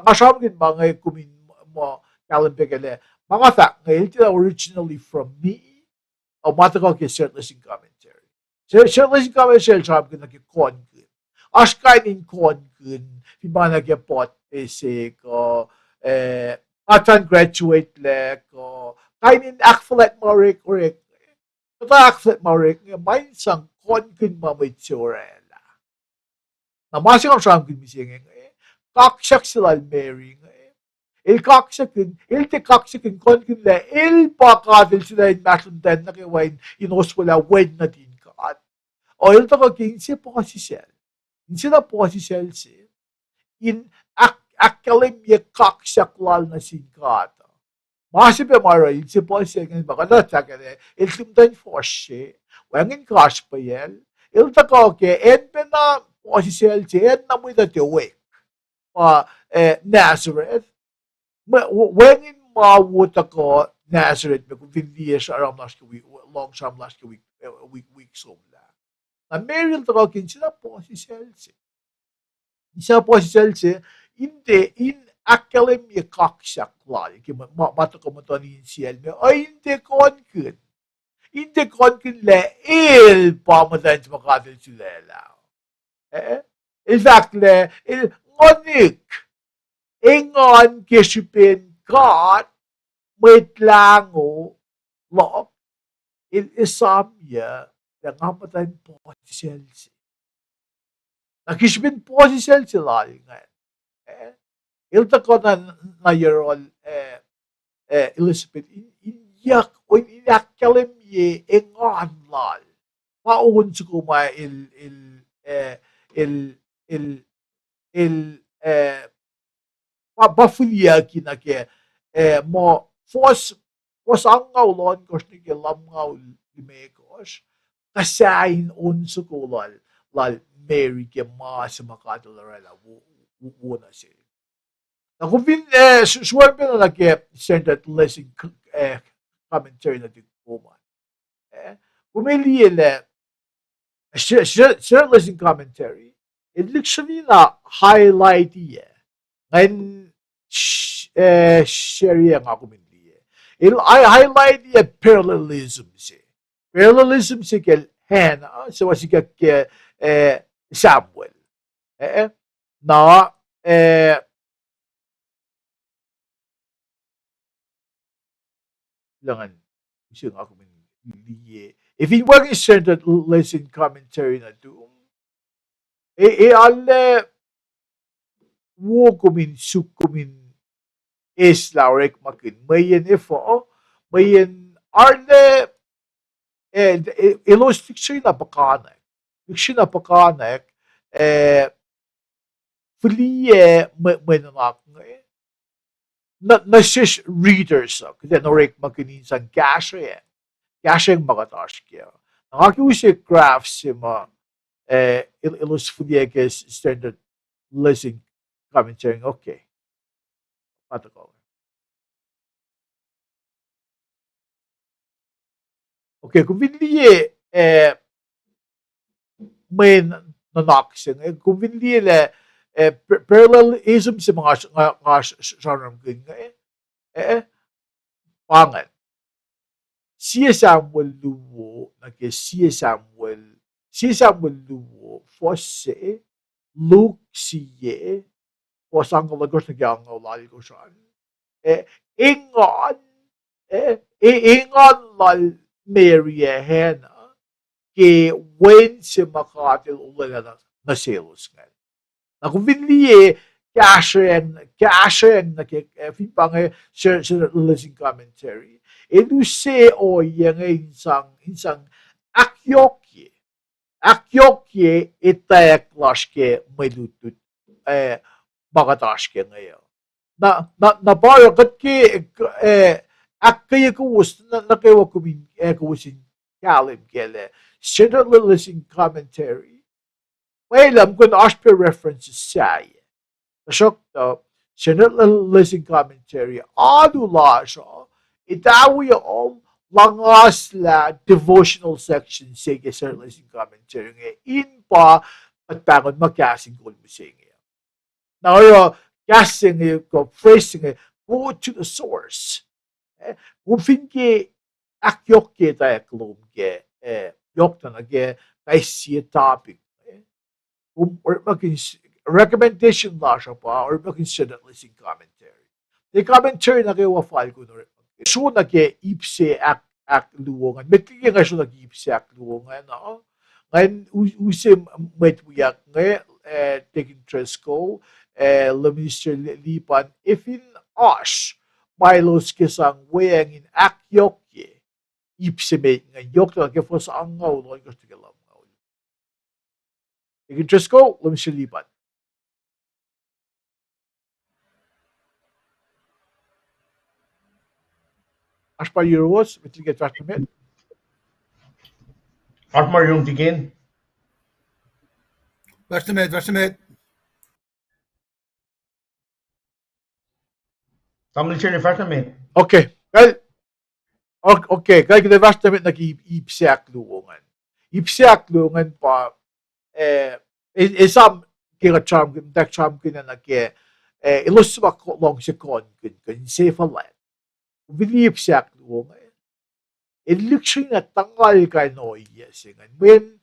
S3: kasamgin mga kumin mo kalimpegale mga fact na originally from me o matakaw kay shirtless in commentary. Shirtless in commentary sabi ko nagkikongin. As kainin kongin, iba nagyapot ko atan graduate ko kainin akflat marik urik. Kata akflat marik may isang kongin mamitsurela. Na masing ang siyang gimising kaksak sila Mary il te kaksakin kongin le il pakadil sila in masundan na kiwain inos wala wed na din ka. O il to kaking siya po kasi sel. Sila po kasi sel siya. In akademya kaksaklal na singkata. Masih mara il se po siya ngin baka na takare il timdan forse wangin kash pa yel il ta ka ke en pe na po si sel siya na mo da te wek pa Nazareth wangin mawuta ko Nazareth me kung vindiya siya aram last week long sham last week so la na Mary ta ka kin sila po si sel siya isa po si sel siya inte in akademya kaksaklal ki mata ko mo ni siel me ay inte konkun le il pamadan sa makadil sila in fact le il ngonik ingon kisipin God may tlango lo il isamya ng amatan po si Chelsea. Nakisipin po si Chelsea lalo ngayon. Ilta ko na year-old Elizabeth inyak o inyakalem ye engon lal. Maun sa kuma bafulya kinake mo fos ang ngaulon kos ni lam ngaul limekos kasain on sa kulal lal Mary ke ma sa makadalarala wuna siya. Na kung suwar pa na nag-send at lesson commentary na tigpuman. Kumili share lesson commentary, it literally na highlight iya. Ngayon, share iya nga kumili. I highlight iya parallelism siya. Parallelism siya kay Hannah, so siya kay Samuel. Na, langan siya nga kumili. If he were sent that lesson commentary na doon, alle wo kumin suk kumin is laurek makin mayen ifo mayen alle ilos fiction na pakanek flie menanak na shish readers kasi norek makininsan gashe magatash kya ngaki use graphs ma ilus fudiekes standard listening commentary okay patako okay kung vinliye main nanoxing kung vinliye parallelism sa mga genre pangan siya Samuel Luwo nake siya Samuel Luwo fosse Luke siye posang lagos na gyang lali ko siya ingon ingon lal Mary Hena ke when si makatil ulan na sales nga na kung vinliye cashen na ke finpang share listening commentary edu se o yang insang akyokye itayak lashke mailutut bagataşke ngayon na para katke akkaya kuwus na kayo kuwusin kalim kele share listening commentary Well, I'm going to ask for references say. Nashokta, siya listening commentary. Adula siya. Itawi all langas la devotional section sige sa listening commentary. In pa at pangon magkasing kul mo sige. Now, casting ko phrasing go to the source. Kung finke akyok ke tayo klum ke yok na nage tayo siya topic. Or recommendation la siya pa or consider listening commentary. The commentary na kayo file ko na so na ke ipse ak luwongan. Metli nga so nag-ipse ak luwongan na. Ngayon usim met wiyak nga taking interest ko Minister Lipan if in us Milos kisang weyang in ak yokye ipse met nga yok na ke fos angaw no ko tigalam. You can just go, let me see Liban. As per Euros, we get back to me.
S4: Artmar yung tigin.
S2: Varsågod.
S4: Tamil siya ni Fartamin.
S3: Okay, okay, kaya kita vast damit nag-iipsiak luongan. Ipsiak luongan pa, isam kira charm kina nagke, iluswa ko long si kon kun safe alat. Ipsiak luongan. Luxury na tangal ka no yesingan. When,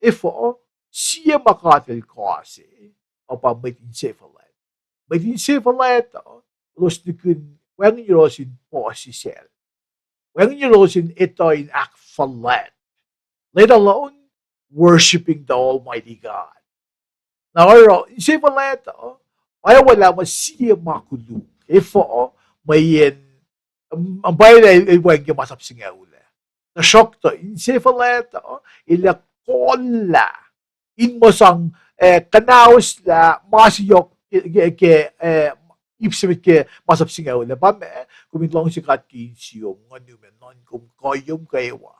S3: ifo, siya makatil kasi, o pa may safe alat. May safe alat, los dikun, when you're in posisel. When you're in ito in act falat. Let alone worshiping the Almighty God. Now, in safe alat, ay wala mo siya makulu. Ifo, may ang bayan ay huwag yung masapsing nga ula. Na-shock to, in safe alat, ila kola. In mo sang kanaos la, masiyok, ipsimit ke masapsing nga ula. Pame, kumitlong si kat kinsiyom, nga numen, non kum koyom kaywa.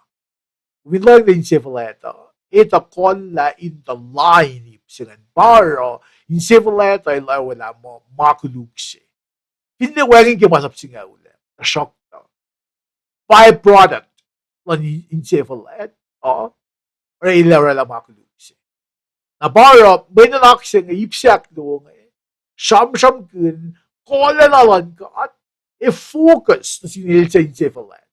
S3: Kumitlong in safe alat, ito kola in the line, ipsingan. Paro, in safe alat, ay wala mo, makulukse. Hindi waging ke masapsing nga ula. Shock to. Byproduct ng encephalitis or ilarala makulukse. Na baro, may nalaksing ipsiak doon siyam kun kola na lang ka at i-focus na sinil sa encephalitis.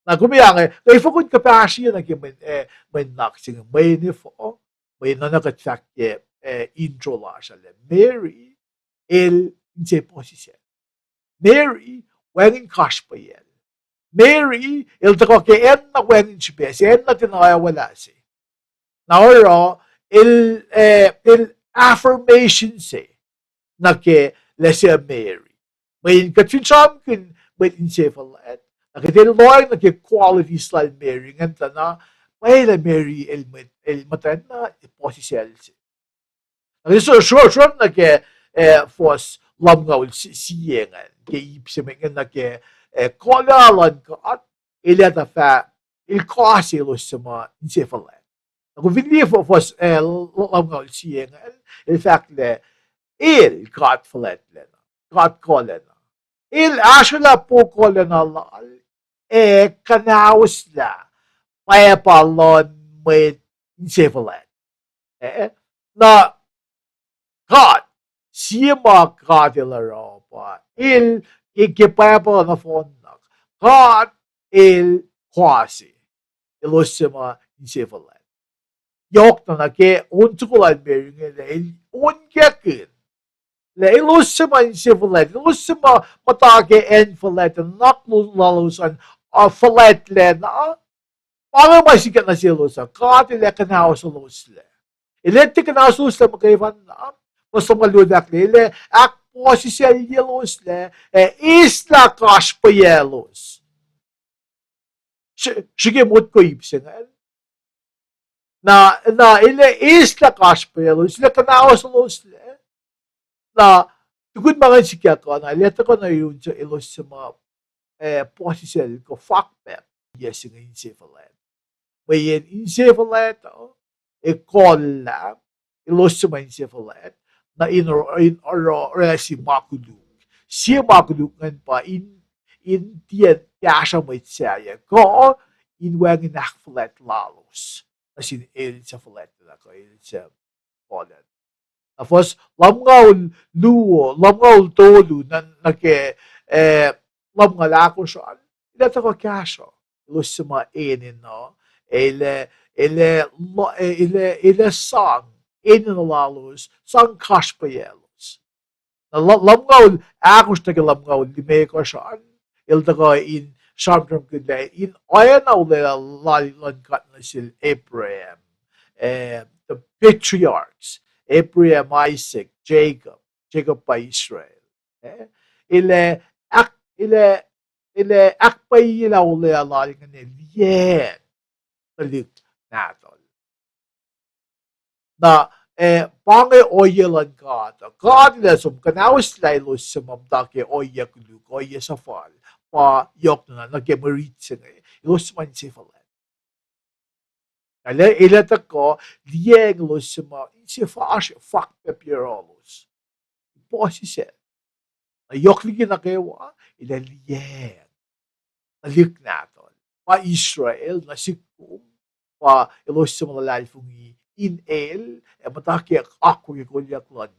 S3: Na kumiyang i-focus ka pa siya na may nalaksing may nifo, may nanakatsak intro la siya. Mary, el encephalitis. Mary, wangin cash pa yan. Mary, il tako ke en na wangin siya en na tinaya wala si. Now, il affirmation si na ke lesya Mary. May katfinsam kin may encephalitis. Nakitiloy na ke quality slide Mary nganta na may la Mary el matan na iposisel si. Sure na ke fos lam ngaul siyengan ke ipsemengan na ke kolalan ka at ilata fa il quasi lo sama insefalet. Ako vinli fos lam ngaul siyengan il fact le il got falet lena got kolena il ashula po kolena lal kanaus la maya palon med insefalet na God siema God il roba il ikipapa na fonnak God il quasi ilusima insefalet yok na ke untukulan beringen il ungekin le ilusima insefalet ilusima matake enfalet naklulalusan falet le na para masikat na silusa God il ekanawas lusle Elettric na susla magkaivan na basta maludak nila ak po si yelos le isla kash pa yelos sige mut ko ipsengan na ile isla kash pa yelos ile kanaos los le na tugod mga sikya ko na ileta ko na yun sa ilos sa mga po si ko fakpet yes nga insefalet may insefalet ekolla ilosima insefalet na si makuduk. Si makuduk ngan pa in tiyan kasha may tsaya ko in wang inakfalet lalos. As in il sa falet na ko il sa polen. Tapos lamgaw lamgaw tolu na ke lamgaw lako siya. Ilata ko kasha. Ilosima inin no. Ele sang inalalos sang kaspayelos. Na lamgaw akos na lamgaw lime ko saan il taga in shamtram kudlay in ayana ule lalilan kat na sil Abraham the patriarchs Abraham Isaac Jacob pa Israel ile akpay ila ule lalilan liyen balik natin na pange oyelan ka God lesum kanawas laylo sa mamdake oye kuluk oye sa fal pa yok na nagemarit sa ngay ilos man si falet ale ilata ko lieng lo sa ma si fash fak pepirolos po si set na yok ligi na kewa ila lieng alik natin pa Israel na sikum pa ilos sa mga lalfungi in el mataki ako yung kulyak lan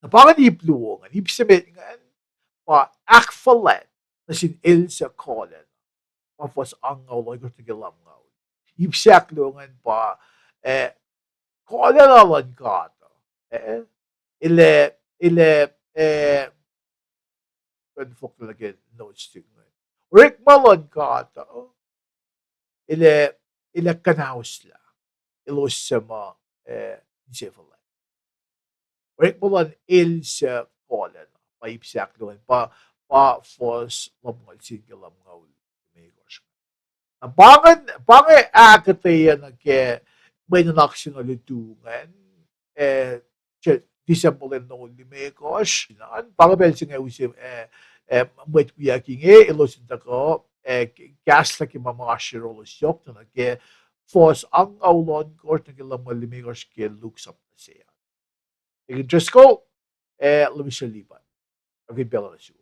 S3: na pangan ipluwongan ipsamet nga pa akfalet na sin el sa kolen pa fos angaw lang gusto gilamgaw ipsaklungan pa kolen alan kata ile when folk talaga notes tingnan Rick Malon kata ile kanausla ilos sama insefalet. Rick Malon il sa kolen pa ipsaklungan pa fos lamngal singalam ngaul megos. Na bangan akataya na ke may nanaksyon ulitungan disemblen no limekos nan pangabel singa usim met kuya kinge ilosin tako gas la ki mama shirolos yok na ke fos ang aulon kors na kilam limekos ke looks up na siya. You can just go lumisya liban. Okay, bela na siya.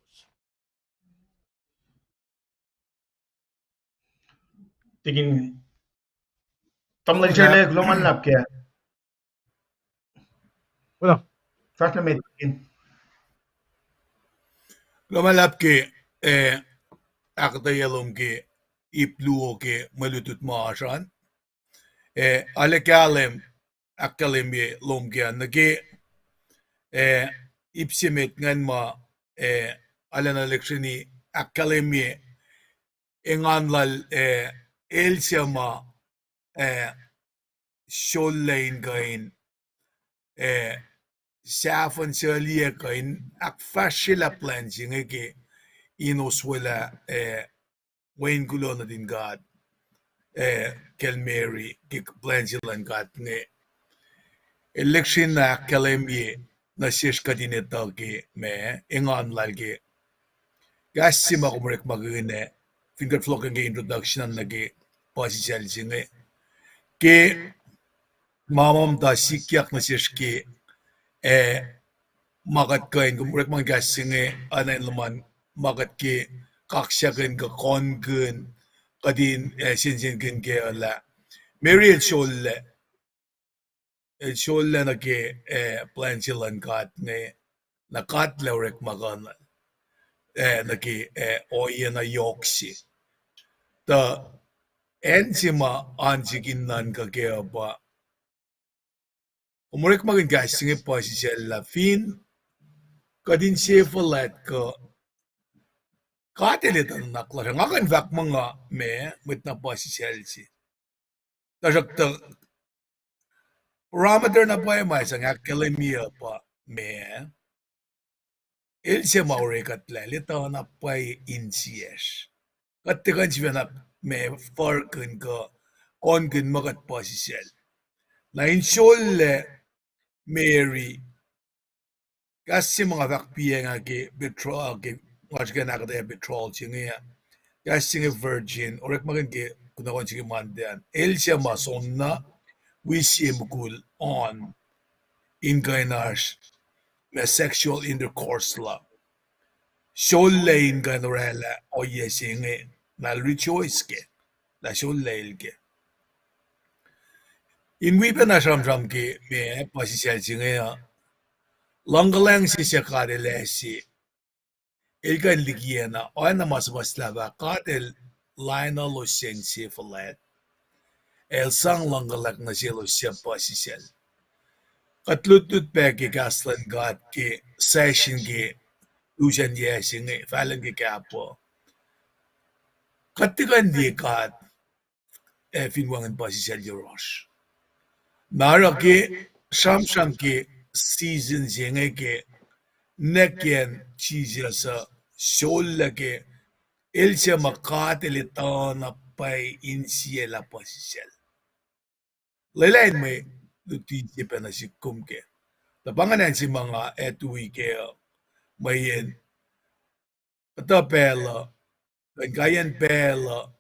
S4: Tingin tamlan sirle gloman lap ke
S3: Bueno,
S4: first na may tingin
S2: Lumalap ke akatayalom ke ipluo ke malutut maasan. Alekalem akalem ye lom ke nage ipsimet ngan ma alan eleksini akalem ye enganlal elsama shollain gain safan saliya kain akfashila plan singe ke inos wala Wayne gulo na din God Kel Mary ke plan sila God nge election na kalemi na shish kadinito ki me ingon lalgi gassi makumrek magine finger flocking introduction nagi posisel singe ke mamam da sikyak na shish ki e magat kain kumrek mang gassinge anan laman magat ki kaksyakin ka kongun kadin sinsin kin ke ala Mary el sholle na ke plan silan kat ne na kat lewrek magan na ke oye na yoksi ta enzima anjigin nan ka ke ba umurek magin gasing pa si la fin kadin sefalat ka katelit ang nakla ngakan vak mga me mit na pa si selsi tajak ta parameter na pa may sang akademia pa me il se maure katla lita na pa insies katigan siya me farkin ka konkin magat pa si sel na insyole Mary kasi mga vakpiya nga ki betrol ki watch ka nakata betrol siya kasi nga virgin orek magin ki kunakon sige mandian el siya mason na wisim kul on in kainars na sexual intercourse la sholle in kainarela o yesinge na rejoice ke la sholle ke in wipa na sham ki me pasisel singe ya langgalang si siya karelesi ilgan ligiena o na mas lava katel lina lo sensi falet el sang langgalak na silo siya pasisel katlutut pegi gaslan gat ki session ki lujan yesing falan ki kapo katigan di kat finwangan pasisel yoros nara ki sham ki season zinge ki nekken chizasa sholla ke else makatelitana pay insiela pasisel lelain may lutinsi pa na si kumke tapanganan si mga etui ke mayen patapela kayan pela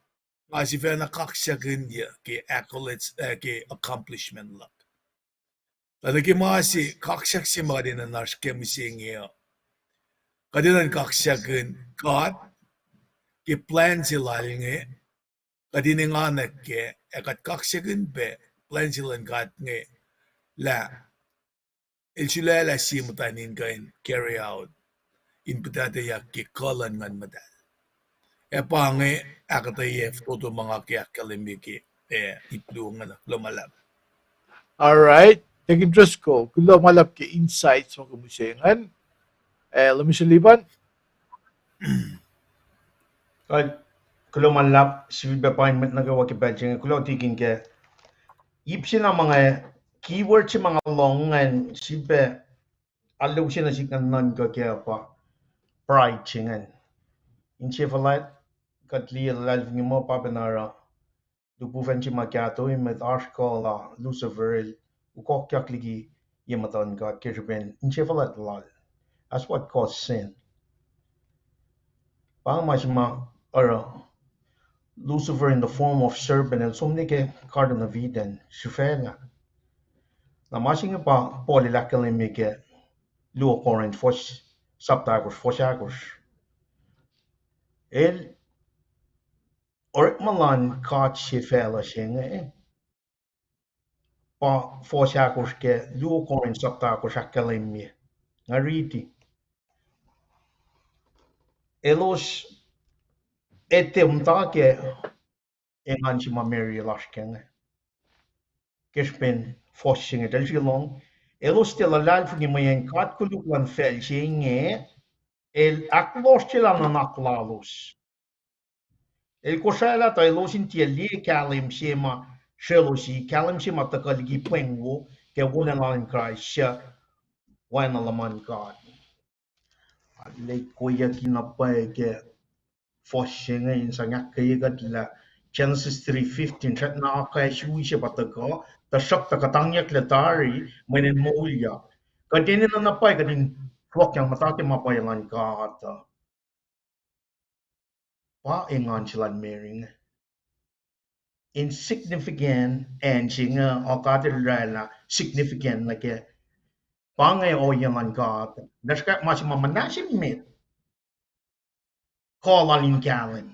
S2: kasi fa nakaksya gandia ke accolades ke accomplishment lak tadaki masi kaksak si mga din na nars kemising kadinan kaksyakin kat ki plan sila nge kadininganak ke ekat kaksyakin pe plan sila kat nge la ilsila simutanin kain carry out in patate yak ki kalan ngan madal e pange akatayef toto mga kaya kalimiki itlungan lumalab.
S3: All right. Taking Diyos ko, kung lumalap ki insights mo kumusayangan, lumisaliban,
S4: Kalau lap si appointment na gawa ki badging kulo tiking ke ipsi na mga keyword si mga longan si be alaw siya na si kanan ka kaya pa pride chingan in chevalat katli lalv ni mo pa benara du bufen si magyato in met article la lucifer ukok kyak ligi yamatan ka kirben in chevalat lal that's what caused sin pang majma ara Lucifer in the form of serpent and somnike Garden of Eden, Shufela. Na masing pa polilacalimike luo Corinth fos saptagos fosagos. El orik malan kat shifela shinge pa fosagos ke luo Corinth saptagos akalimie. Ngariti. Elos ete umtake engan si Mary lashkenge. Kishpin foshinge del long. Elos stella lalf ni mayen kat kulukwan fel shinge el aklos chila na naklalos. El kosela ta elosin tieli kalim shema shelosi kalim shema takalgi pwengo ke wona lan kraisha wana laman god. Le koya kina pa ke foshinga in sanga kaya gatla Genesis 3:15 chat na ka shui she pataka ta shak ta katang yak le tari menen moulya ka din na pai ka din fuak yang mata ke mapai ngan ka ta pa engan chilan mering insignificant and chinga o ka de la significant na ke pangai o yang an ka das ka mas mamanasim met call on in galen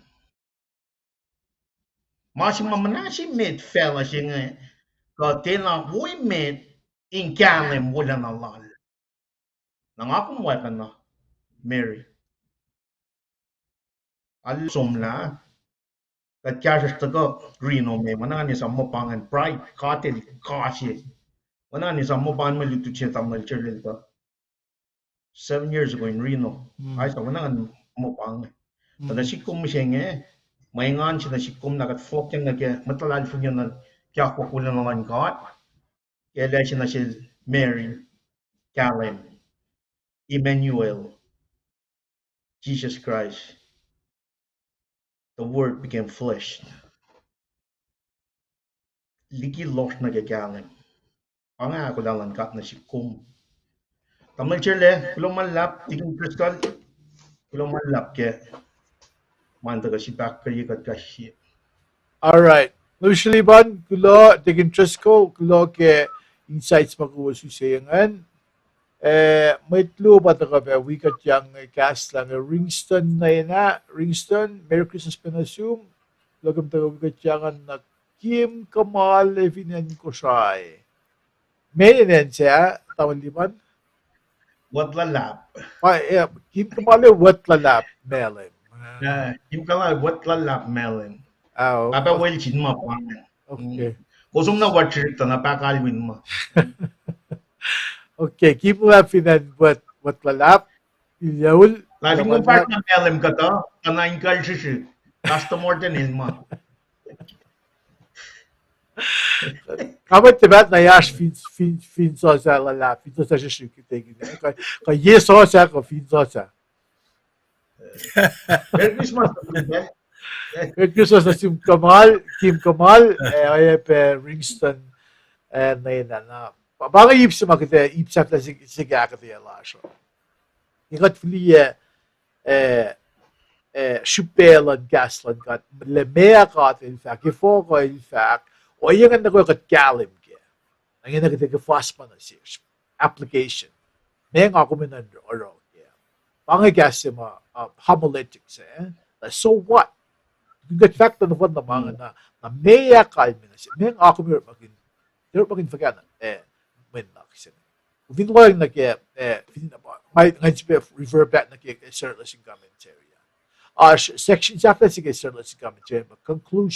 S4: mas mamanasim met fella chinga ka tena boy met in galen wala na lal nang ako mo ka na Mary al somla ka kya ta ko reno me mana ni sammo pangan pride ka te ka shi mana ni sammo pan me lutu che tamal cherle ka 7 years ago in Reno ay sa mana mo pang tada sikum shenge maingan chi na sikum na kat fok yang na ke matalal fu yan na kya ko kulan na man ka kaya siya na si Mary Karen Emmanuel Jesus Christ the word became flesh liki lost na ke Karen panga ako dalan kat na sikum tamal cherle kulong malap tiking crystal kulong malap ke manta ka si bakri kat ka shi
S3: Alright. Usually ban, kulo, dig interest ko, kulo ke insights makuha susayangan. May tlo ba ka ba, wikat yang cast lang, Ringston na yun na, Ringston, Merry Christmas pinasum, lagam taga wikat yang na Kim Kamal Evinan Koshay. May yun siya, tawag di ban?
S4: what lalap
S3: Kim Kamal wat lalap, Melem.
S4: Kim ka what lalap melon Papa
S3: Oh,
S4: well chin ma pa.
S3: okay.
S4: Kusum na what trick na pa kalwin mo.
S3: Okay, keep laughing and what lalap, Yaul,
S4: Laling mo part na melon ka to, kanain kal shi. Customer din mo.
S3: Kamat tibat na yash fin so sa lalap, fin so sa siya tingin. Ka yes so sa ko fin so sa.
S4: Merry Christmas.
S3: Kasi sa Kim Kamal, ay pe Ringston, na yun na. Baga ipsa makita, ipsa na sige akata yung lasho. Ingat fili chupelan gaslan kat le mea kat in fact ifo ko in fact o yung na ko kat galim ke ang yung nagte fast pa na siya application may nga ko minan oro ke pangay kasi ma homiletics so what good fact na what na mga na mea kalmi na siya may nga ko magin fagana min na kasi Vin ko na ke may nga refer back na ke shirtless in commentary. Section after sige sir let's come to conclusion.